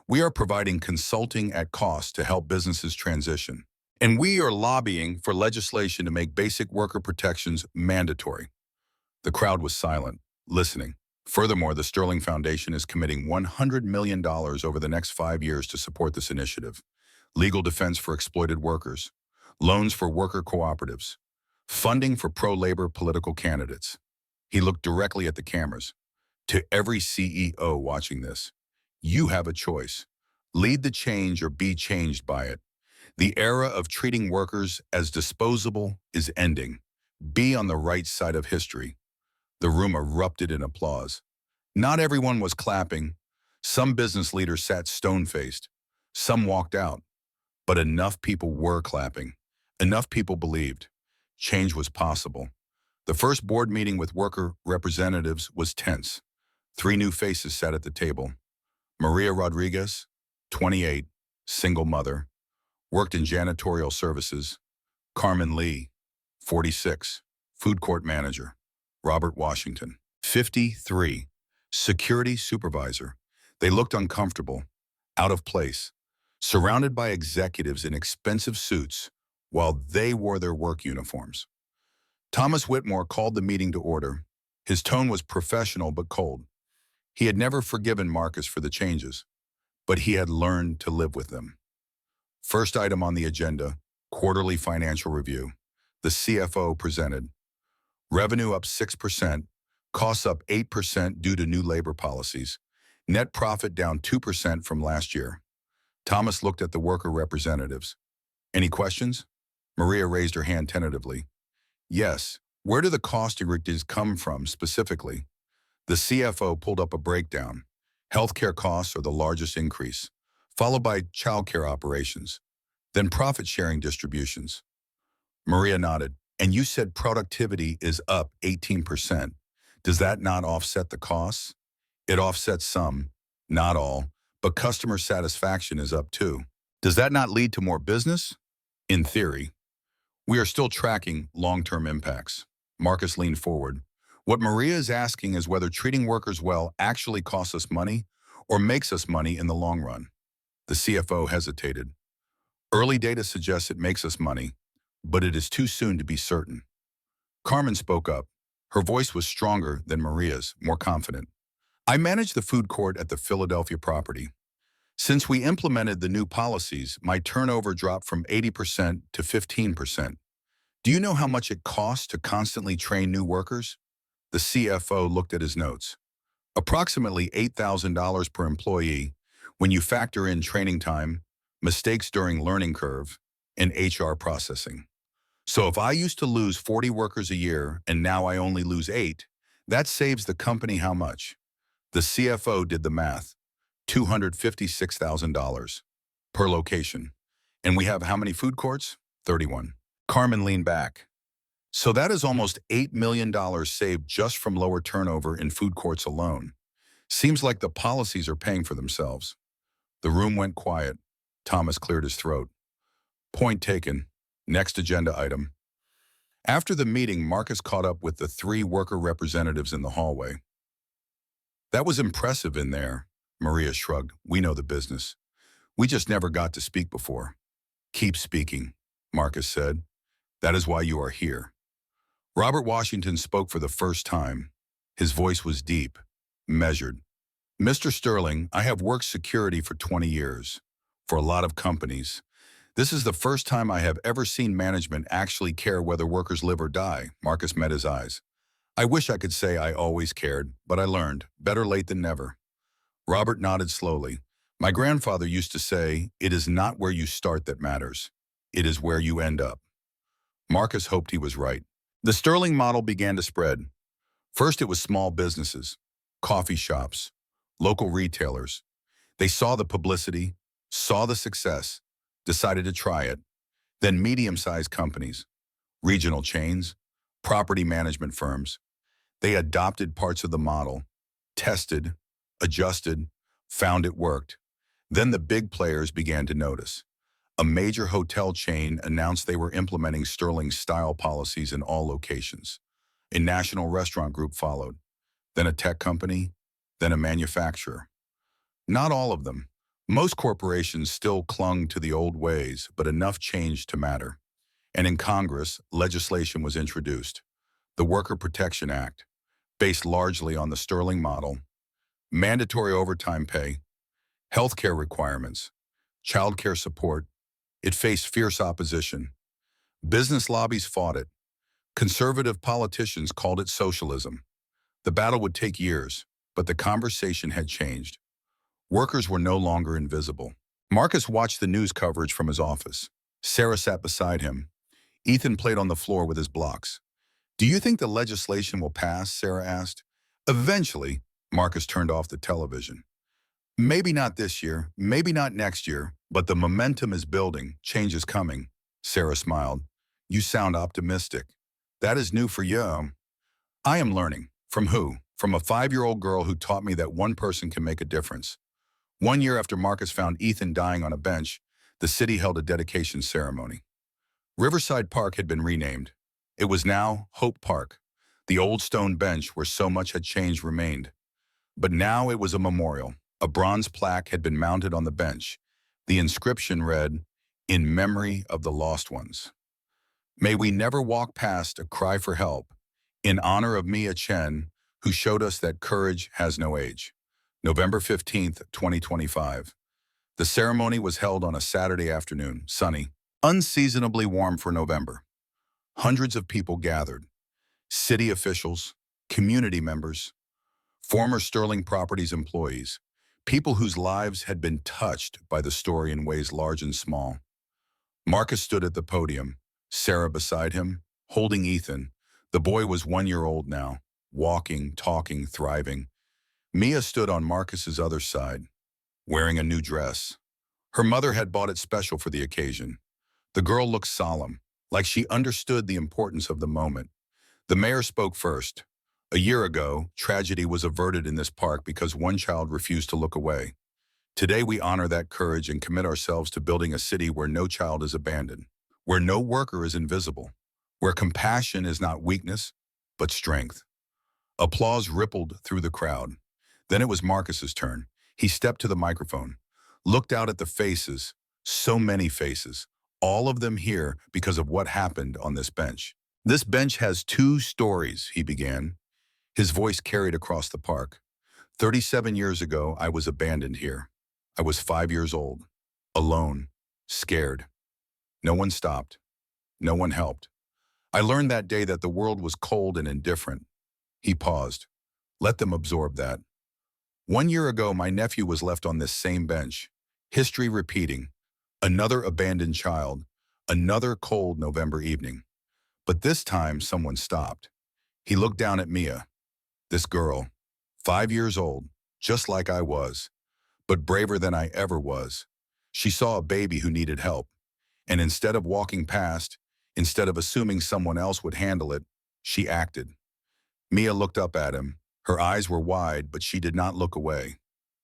We are providing consulting at cost to help businesses transition. And we are lobbying for legislation to make basic worker protections mandatory. The crowd was silent, listening. Furthermore, the Sterling Foundation is committing $100 million over the next 5 years to support this initiative. Legal defense for exploited workers, loans for worker cooperatives, funding for pro-labor political candidates. He looked directly at the cameras. To every CEO watching this, you have a choice. Lead the change or be changed by it. The era of treating workers as disposable is ending. Be on the right side of history. The room erupted in applause. Not everyone was clapping. Some business leaders sat stone-faced. Some walked out. But enough people were clapping. Enough people believed. Change was possible. The first board meeting with worker representatives was tense. 3 new faces sat at the table. Maria Rodriguez, 28, single mother, worked in janitorial services. Carmen Lee, 46, food court manager. Robert Washington, 53, security supervisor. They looked uncomfortable, out of place, surrounded by executives in expensive suits while they wore their work uniforms. Thomas Whitmore called the meeting to order. His tone was professional but cold. He had never forgiven Marcus for the changes, but he had learned to live with them. First item on the agenda, quarterly financial review. The CFO presented. Revenue up 6%, costs up 8% due to new labor policies. Net profit down 2% from last year. Thomas looked at the worker representatives. Any questions? Maria raised her hand tentatively. Yes. Where do the cost increases come from specifically? The CFO pulled up a breakdown. Healthcare costs are the largest increase, followed by childcare operations, then profit-sharing distributions. Maria nodded. And you said productivity is up 18%. Does that not offset the costs? It offsets some, not all, but customer satisfaction is up too. Does that not lead to more business? In theory. We are still tracking long-term impacts. Marcus leaned forward. What Maria is asking is whether treating workers well actually costs us money or makes us money in the long run. The CFO hesitated. Early data suggests it makes us money, but it is too soon to be certain. Carmen spoke up. Her voice was stronger than Maria's, more confident. I manage the food court at the Philadelphia property. Since we implemented the new policies, my turnover dropped from 80% to 15%. Do you know how much it costs to constantly train new workers? The CFO looked at his notes. Approximately $8,000 per employee when you factor in training time, mistakes during learning curve, and HR processing. So if I used to lose 40 workers a year and now I only lose 8, that saves the company how much? The CFO did the math. $256,000 per location. And we have how many food courts? 31. Carmen leaned back. So that is almost $8 million saved just from lower turnover in food courts alone. Seems like the policies are paying for themselves. The room went quiet. Thomas cleared his throat. Point taken. Next agenda item. After the meeting, Marcus caught up with the 3 worker representatives in the hallway. That was impressive in there. Maria shrugged. We know the business. We just never got to speak before. Keep speaking, Marcus said. That is why you are here. Robert Washington spoke for the first time. His voice was deep, measured. Mr. Sterling, I have worked security for 20 years, for a lot of companies. This is the first time I have ever seen management actually care whether workers live or die. Marcus met his eyes. I wish I could say I always cared, but I learned. Better late than never. Robert nodded slowly. My grandfather used to say, it is not where you start that matters. It is where you end up. Marcus hoped he was right. The Sterling model began to spread. First, it was small businesses, coffee shops, local retailers. They saw the publicity, saw the success, decided to try it. Then medium-sized companies, regional chains, property management firms. They adopted parts of the model, tested, adjusted, found it worked. Then the big players began to notice. A major hotel chain announced they were implementing Sterling-style policies in all locations. A national restaurant group followed, then a tech company, then a manufacturer. Not all of them. Most corporations still clung to the old ways, but enough changed to matter. And in Congress, legislation was introduced. The Worker Protection Act, based largely on the Sterling model, mandatory overtime pay, healthcare requirements, childcare support. It faced fierce opposition. Business lobbies fought it. Conservative politicians called it socialism. The battle would take years, but the conversation had changed. Workers were no longer invisible. Marcus watched the news coverage from his office. Sarah sat beside him. Ethan played on the floor with his blocks. Do you think the legislation will pass? Sarah asked. Eventually. Marcus turned off the television. Maybe not this year, maybe not next year, but the momentum is building, change is coming. Sarah smiled. You sound optimistic. That is new for you. I am learning. From who? From a 5-year-old girl who taught me that one person can make a difference. 1 year after Marcus found Ethan dying on a bench, the city held a dedication ceremony. Riverside Park had been renamed. It was now Hope Park. The old stone bench where so much had changed remained. But now it was a memorial. A bronze plaque had been mounted on the bench. The inscription read, "In memory of the lost ones. May we never walk past a cry for help. In honor of Mia Chen, who showed us that courage has no age." November 15th, 2025. The ceremony was held on a Saturday afternoon, sunny, unseasonably warm for November. Hundreds of people gathered. City officials, community members, former Sterling Properties employees, people whose lives had been touched by the story in ways large and small. Marcus stood at the podium, Sarah beside him, holding Ethan. The boy was 1 year old now, walking, talking, thriving. Mia stood on Marcus's other side, wearing a new dress. Her mother had bought it special for the occasion. The girl looked solemn, like she understood the importance of the moment. The mayor spoke first. A year ago, tragedy was averted in this park because one child refused to look away. Today we honor that courage and commit ourselves to building a city where no child is abandoned, where no worker is invisible, where compassion is not weakness, but strength. Applause rippled through the crowd. Then it was Marcus's turn. He stepped to the microphone, looked out at the faces, so many faces, all of them here because of what happened on this bench. This bench has two stories, he began. His voice carried across the park. 37 years ago, I was abandoned here. I was 5 years old, alone, scared. No one stopped. No one helped. I learned that day that the world was cold and indifferent. He paused. Let them absorb that. 1 year ago, my nephew was left on this same bench. History repeating. Another abandoned child. Another cold November evening. But this time, someone stopped. He looked down at Mia, this girl, 5 years old, just like I was, but braver than I ever was. She saw a baby who needed help, and instead of walking past, instead of assuming someone else would handle it, she acted. Mia looked up at him. Her eyes were wide, but she did not look away.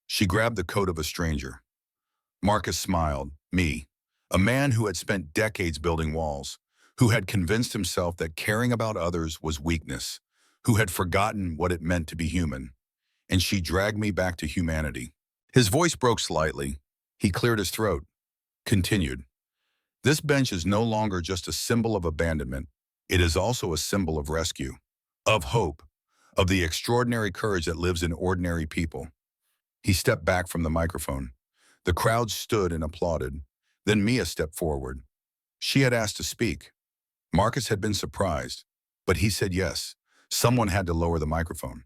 She grabbed the coat of a stranger. Marcus smiled. Me, a man who had spent decades building walls, who had convinced himself that caring about others was weakness, who had forgotten what it meant to be human. And she dragged me back to humanity. His voice broke slightly. He cleared his throat, continued. This bench is no longer just a symbol of abandonment. It is also a symbol of rescue, of hope, of the extraordinary courage that lives in ordinary people. He stepped back from the microphone. The crowd stood and applauded. Then Mia stepped forward. She had asked to speak. Marcus had been surprised, but he said yes. Someone had to lower the microphone.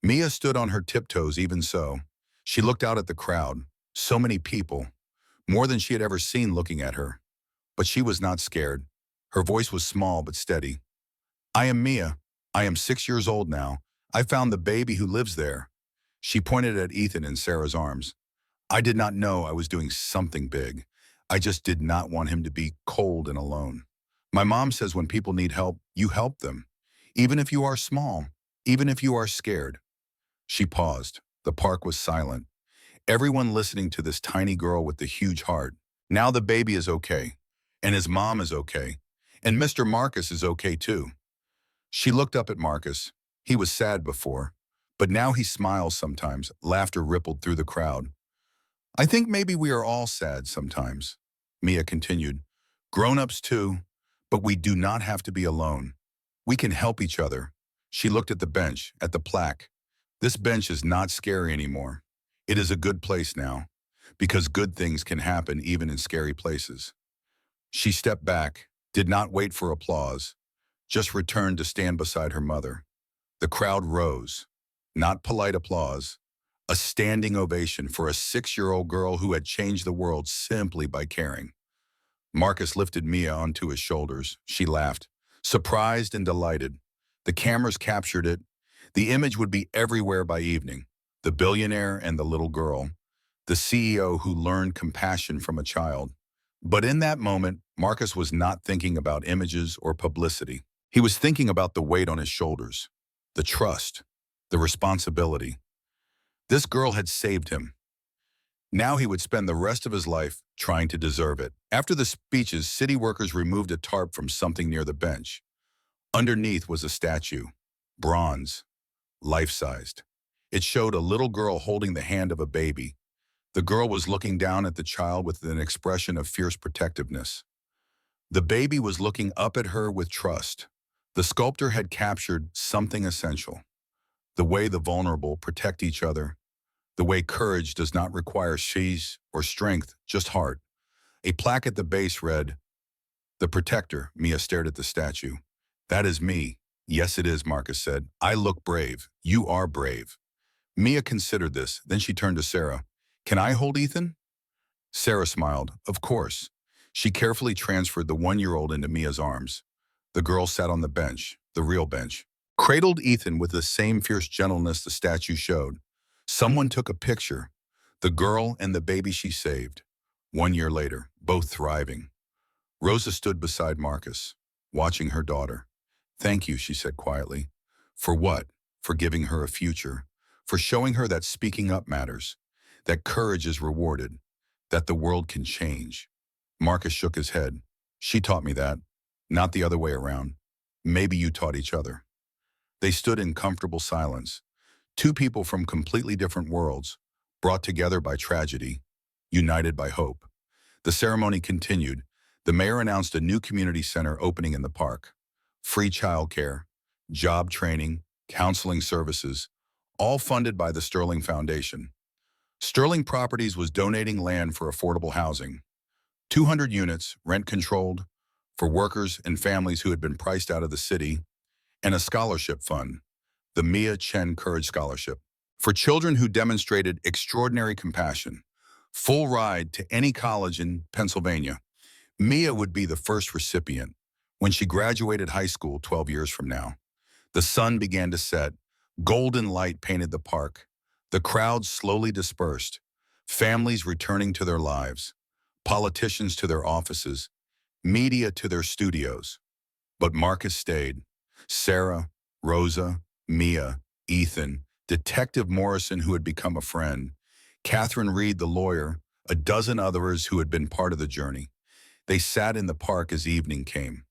Mia stood on her tiptoes even so. She looked out at the crowd. So many people, more than she had ever seen looking at her. But she was not scared. Her voice was small but steady. I am Mia. I am 6 years old now. I found the baby who lives there. She pointed at Ethan in Sarah's arms. I did not know I was doing something big. I just did not want him to be cold and alone. My mom says when people need help, you help them. Even if you are small, even if you are scared. She paused. The park was silent. Everyone listening to this tiny girl with the huge heart. Now the baby is okay. And his mom is okay. And Mr. Marcus is okay too. She looked up at Marcus. He was sad before, but now he smiles sometimes. Laughter rippled through the crowd. I think maybe we are all sad sometimes, Mia continued. Grown-ups too, but we do not have to be alone. We can help each other. She looked at the bench, at the plaque. This bench is not scary anymore. It is a good place now, because good things can happen even in scary places. She stepped back, did not wait for applause, just returned to stand beside her mother. The crowd rose. Not polite applause, a standing ovation for a 6-year-old girl who had changed the world simply by caring. Marcus lifted Mia onto his shoulders. She laughed, surprised and delighted. The cameras captured it. The image would be everywhere by evening. The billionaire and the little girl. The CEO who learned compassion from a child. But in that moment, Marcus was not thinking about images or publicity. He was thinking about the weight on his shoulders, the trust, the responsibility. This girl had saved him. Now he would spend the rest of his life trying to deserve it. After the speeches, city workers removed a tarp from something near the bench. Underneath was a statue, bronze, life-sized. It showed a little girl holding the hand of a baby. The girl was looking down at the child with an expression of fierce protectiveness. The baby was looking up at her with trust. The sculptor had captured something essential. The way the vulnerable protect each other. The way courage does not require sheath or strength, just heart. A plaque at the base read, "The Protector." Mia stared at the statue. That is me. Yes, it is, Marcus said. I look brave. You are brave. Mia considered this. Then she turned to Sarah. Can I hold Ethan? Sarah smiled. Of course. She carefully transferred the 1-year-old into Mia's arms. The girl sat on the bench, the real bench, cradled Ethan with the same fierce gentleness the statue showed. Someone took a picture, the girl and the baby she saved. 1 year later, both thriving. Rosa stood beside Marcus, watching her daughter. Thank you, she said quietly. For what? For giving her a future. For showing her that speaking up matters, that courage is rewarded, that the world can change. Marcus shook his head. She taught me that, not the other way around. Maybe you taught each other. They stood in comfortable silence. Two people from completely different worlds, brought together by tragedy, united by hope. The ceremony continued. The mayor announced a new community center opening in the park. free childcare, job training, counseling services, all funded by the Sterling Foundation. Sterling Properties was donating land for affordable housing, 200 units, rent-controlled, for workers and families who had been priced out of the city, and a scholarship fund, the Mia Chen Courage Scholarship, for children who demonstrated extraordinary compassion. Full ride to any college in Pennsylvania. Mia would be the first recipient when she graduated high school 12 years from now. The sun began to set. Golden light painted the park. The crowds slowly dispersed. Families returning to their lives. Politicians to their offices. Media to their studios. But Marcus stayed. Sarah, Rosa, Mia, Ethan, Detective Morrison, who had become a friend, Catherine Reed, the lawyer, a dozen others who had been part of the journey. They sat in the park as evening came,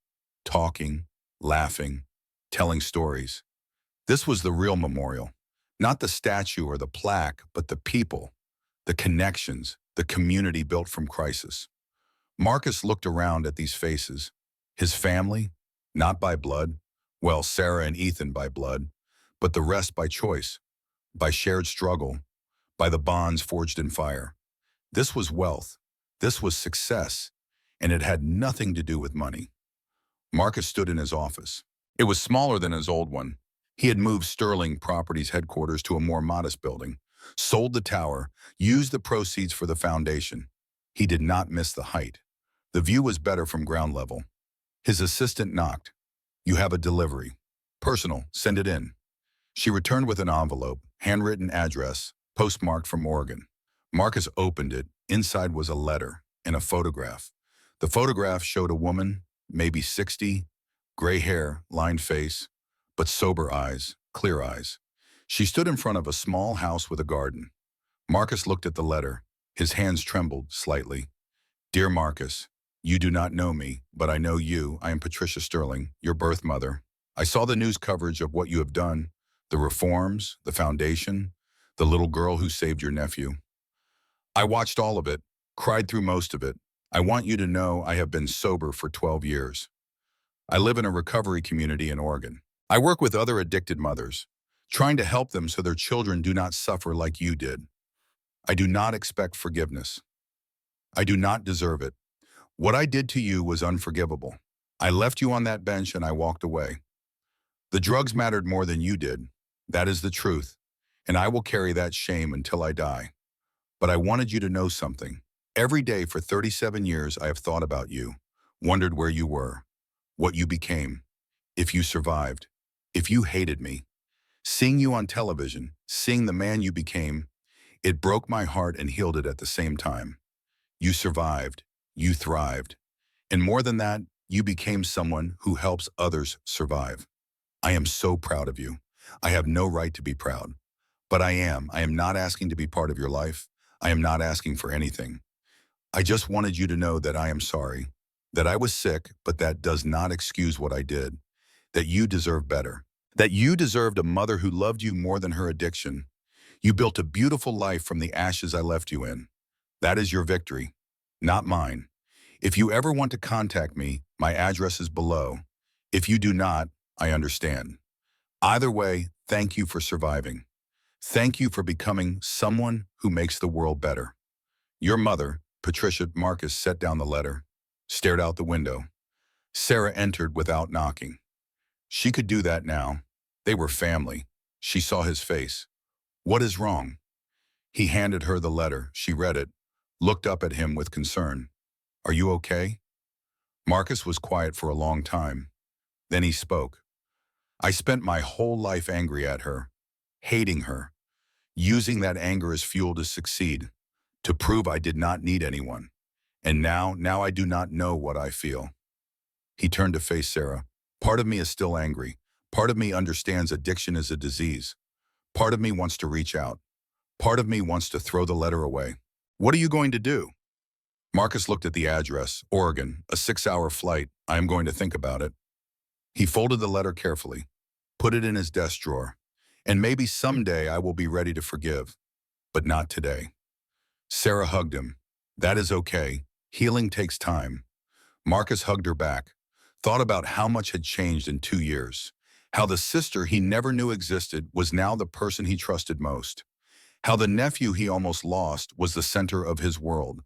talking, laughing, telling stories. This was the real memorial, not the statue or the plaque, but the people, the connections, the community built from crisis. Marcus looked around at these faces. His family, not by blood, well, Sarah and Ethan by blood, but the rest by choice, by shared struggle, by the bonds forged in fire. This was wealth. This was success, and it had nothing to do with money. Marcus stood in his office. It was smaller than his old one. He had moved Sterling Properties headquarters to a more modest building, sold the tower, used the proceeds for the foundation. He did not miss the height. The view was better from ground level. His assistant knocked. "You have a delivery. Personal, send it in." She returned with an envelope, handwritten address, postmarked from Oregon. Marcus opened it. Inside was a letter and a photograph. The photograph showed a woman, maybe 60, gray hair, lined face, but sober eyes, clear eyes. She stood in front of a small house with a garden. Marcus looked at the letter. His hands trembled slightly. "Dear Marcus, you do not know me, but I know you. I am Patricia Sterling, your birth mother. I saw the news coverage of what you have done, the reforms, the foundation, the little girl who saved your nephew. I watched all of it, cried through most of it. I want you to know I have been sober for 12 years. I live in a recovery community in Oregon. I work with other addicted mothers, trying to help them so their children do not suffer like you did. I do not expect forgiveness. I do not deserve it. What I did to you was unforgivable. I left you on that bench and I walked away. The drugs mattered more than you did. That is the truth, and I will carry that shame until I die. But I wanted you to know something. Every day for 37 years I have thought about you, wondered where you were, what you became, if you survived, if you hated me. Seeing you on television, seeing the man you became, it broke my heart and healed it at the same time. You survived, you thrived, and more than that, you became someone who helps others survive. I am so proud of you. I have no right to be proud, but I am. I am not asking to be part of your life. I am not asking for anything. I just wanted you to know that I am sorry, that I was sick, but that does not excuse what I did, that you deserve better, that you deserved a mother who loved you more than her addiction. You built a beautiful life from the ashes I left you in. That is your victory, not mine. If you ever want to contact me, my address is below. If you do not, I understand. Either way, thank you for surviving. Thank you for becoming someone who makes the world better. Your mother, Patricia. Marcus set down the letter, stared out the window. Sarah entered without knocking. She could do that now. They were family. She saw his face. "What is wrong?" He handed her the letter. She read it, looked up at him with concern. "Are you okay?" Marcus was quiet for a long time. Then he spoke. "I spent my whole life angry at her, hating her, using that anger as fuel to succeed, to prove I did not need anyone. And now I do not know what I feel." He turned to face Sarah. "Part of me is still angry. Part of me understands addiction is a disease. Part of me wants to reach out. Part of me wants to throw the letter away. What are you going to do?" Marcus looked at the address, Oregon, a 6-hour flight. "I am going to think about it." He folded the letter carefully, put it in his desk drawer. "And maybe someday I will be ready to forgive, but not today." Sarah hugged him. "That is okay. Healing takes time." Marcus hugged her back. thought about how much had changed in 2 years, how the sister he never knew existed was now the person he trusted most, how the nephew he almost lost was the center of his world,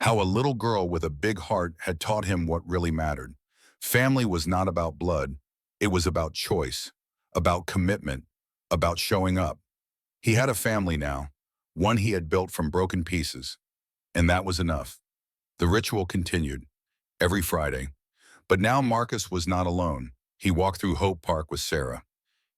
how a little girl with a big heart had taught him what really mattered. Family was not about blood. It was about choice, about commitment, about showing up. He had a family now, one he had built from broken pieces, and that was enough. The ritual continued, every Friday. But now Marcus was not alone. He walked through Hope Park with Sarah.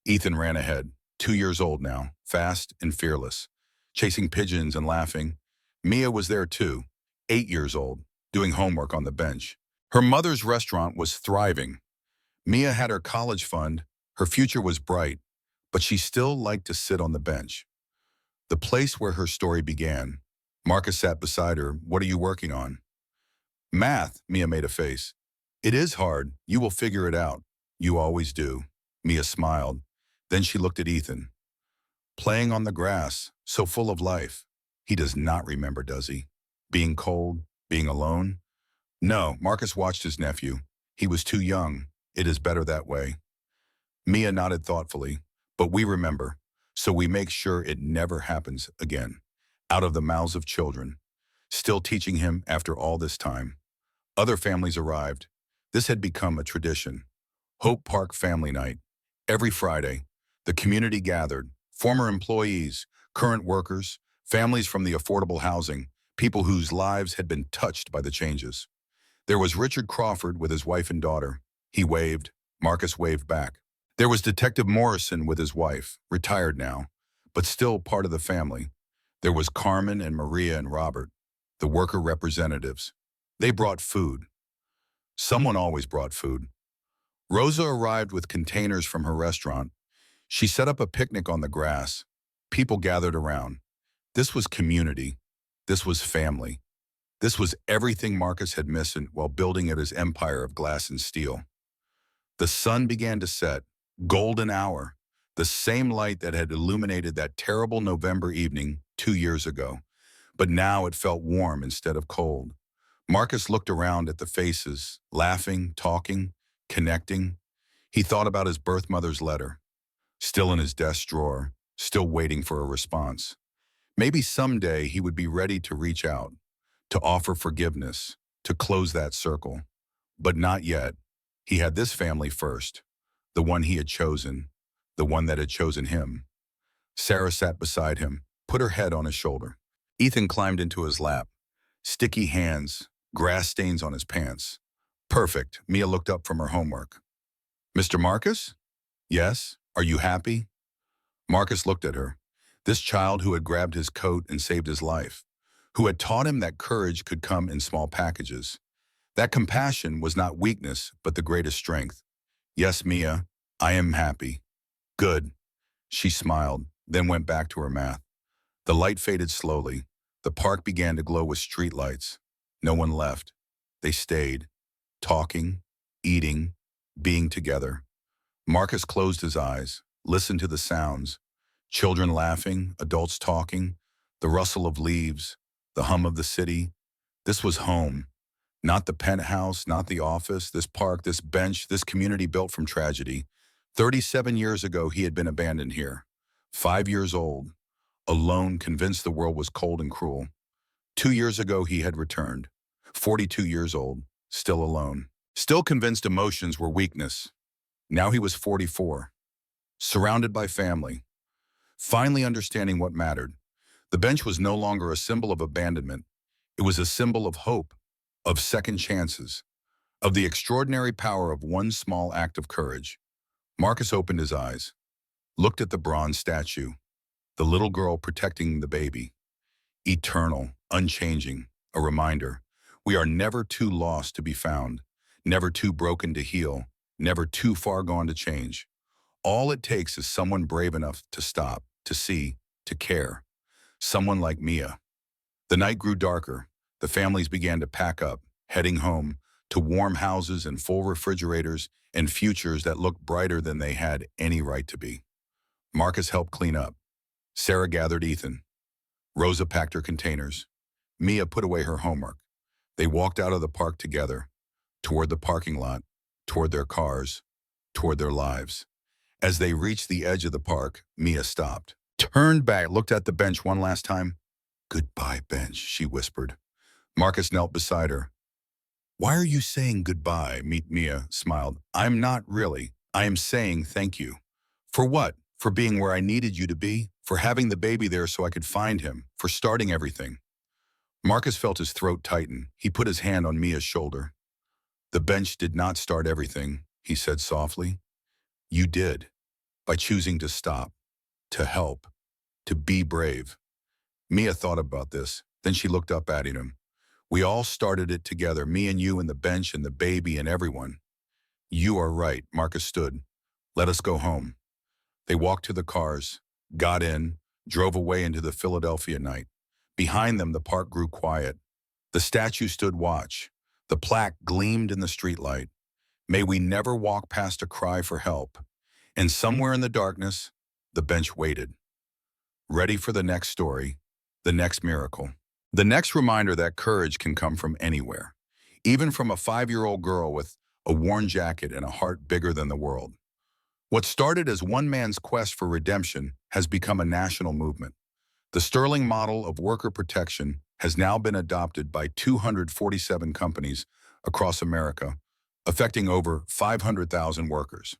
Ethan ran ahead, 2 years old now, fast and fearless, chasing pigeons and laughing. Mia was there too, 8 years old, doing homework on the bench. Her mother's restaurant was thriving. Mia had her college fund, her future was bright, but she still liked to sit on the bench. The place where her story began. Marcus sat beside her. What are you working on? Math, Mia made a face. It is hard. You will figure it out. You always do. Mia smiled. Then she looked at Ethan. Playing on the grass, so full of life. He does not remember, does he? Being cold, being alone? No, Marcus watched his nephew. He was too young. It is better that way. Mia nodded thoughtfully. But we remember, so we make sure it never happens again. Out of the mouths of children. Still teaching him after all this time. Other families arrived. This had become a tradition. Hope Park Family Night. Every Friday, the community gathered. Former employees, current workers, families from the affordable housing, people whose lives had been touched by the changes. There was Richard Crawford with his wife and daughter. He waved. Marcus waved back. There was Detective Morrison with his wife, retired now, but still part of the family. There was Carmen and Maria and Robert, the worker representatives. They brought food. Someone always brought food. Rosa arrived with containers from her restaurant. She set up a picnic on the grass. People gathered around. This was community. This was family. This was everything Marcus had missed while building at his empire of glass and steel. The sun began to set, golden hour, the same light that had illuminated that terrible November evening 2 years ago. But now it felt warm instead of cold. Marcus looked around at the faces, laughing, talking, connecting. He thought about his birth mother's letter, still in his desk drawer, still waiting for a response. Maybe someday he would be ready to reach out, to offer forgiveness, to close that circle. But not yet. He had this family first, the one he had chosen, the one that had chosen him. Sarah sat beside him, put her head on his shoulder. Ethan climbed into his lap. Sticky hands, grass stains on his pants. Perfect. Mia looked up from her homework. Mr. Marcus? Yes. Are you happy? Marcus looked at her. This child who had grabbed his coat and saved his life, who had taught him that courage could come in small packages. That compassion was not weakness, but the greatest strength. Yes, Mia, I am happy. Good. She smiled, then went back to her math. The light faded slowly. The park began to glow with street lights. No one left. They stayed, talking, eating, being together. Marcus closed his eyes, listened to the sounds. Children laughing, adults talking, the rustle of leaves, the hum of the city. This was home. Not the penthouse, not the office, this park, this bench, this community built from tragedy. 37 years ago, he had been abandoned here. 5 years old, alone, convinced the world was cold and cruel. 2 years ago, he had returned. 42 years old, still alone. Still convinced emotions were weakness. Now he was 44, surrounded by family. Finally understanding what mattered. The bench was no longer a symbol of abandonment. It was a symbol of hope, of second chances, of the extraordinary power of one small act of courage. Marcus opened his eyes, looked at the bronze statue, the little girl protecting the baby. Eternal, unchanging, a reminder. We are never too lost to be found, never too broken to heal, never too far gone to change. All it takes is someone brave enough to stop, to see, to care. Someone like Mia. The night grew darker. The families began to pack up, heading home, to warm houses and full refrigerators and futures that looked brighter than they had any right to be. Marcus helped clean up. Sarah gathered Ethan. Rosa packed her containers. Mia put away her homework. They walked out of the park together, toward the parking lot, toward their cars, toward their lives. As they reached the edge of the park, Mia stopped, turned back, looked at the bench one last time. "Goodbye, bench," she whispered. Marcus knelt beside her. "Why are you saying goodbye?" Mia smiled. "I'm not really. I am saying thank you." "For what? For being where I needed you to be? For having the baby there so I could find him? For starting everything?" Marcus felt his throat tighten. He put his hand on Mia's shoulder. "The bench did not start everything," he said softly. "You did, by choosing to stop, to help, to be brave." Mia thought about this. Then she looked up at him. "We all started it together, me and you and the bench and the baby and everyone." "You are right," Marcus stood. "Let us go home." They walked to the cars, got in, drove away into the Philadelphia night. Behind them, the park grew quiet. The statue stood watch. The plaque gleamed in the streetlight. "May we never walk past a cry for help." And somewhere in the darkness, the bench waited, ready for the next story, the next miracle. The next reminder that courage can come from anywhere, even from a 5-year-old girl with a worn jacket and a heart bigger than the world. What started as one man's quest for redemption has become a national movement. The Sterling model of worker protection has now been adopted by 247 companies across America, affecting over 500,000 workers.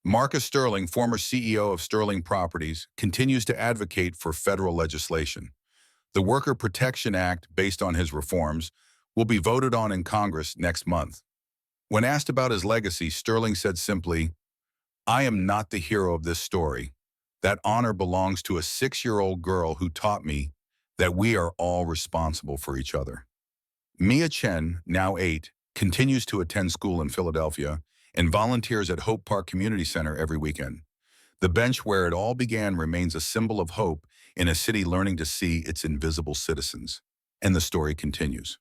Marcus Sterling, former CEO of Sterling Properties, continues to advocate for federal legislation. The Worker Protection Act, based on his reforms, will be voted on in Congress next month. When asked about his legacy, Sterling said simply, "I am not the hero of this story. That honor belongs to a 6-year-old girl who taught me that we are all responsible for each other." Mia Chen, now 8, continues to attend school in Philadelphia and volunteers at Hope Park Community Center every weekend. The bench where it all began remains a symbol of hope in a city learning to see its invisible citizens. And the story continues.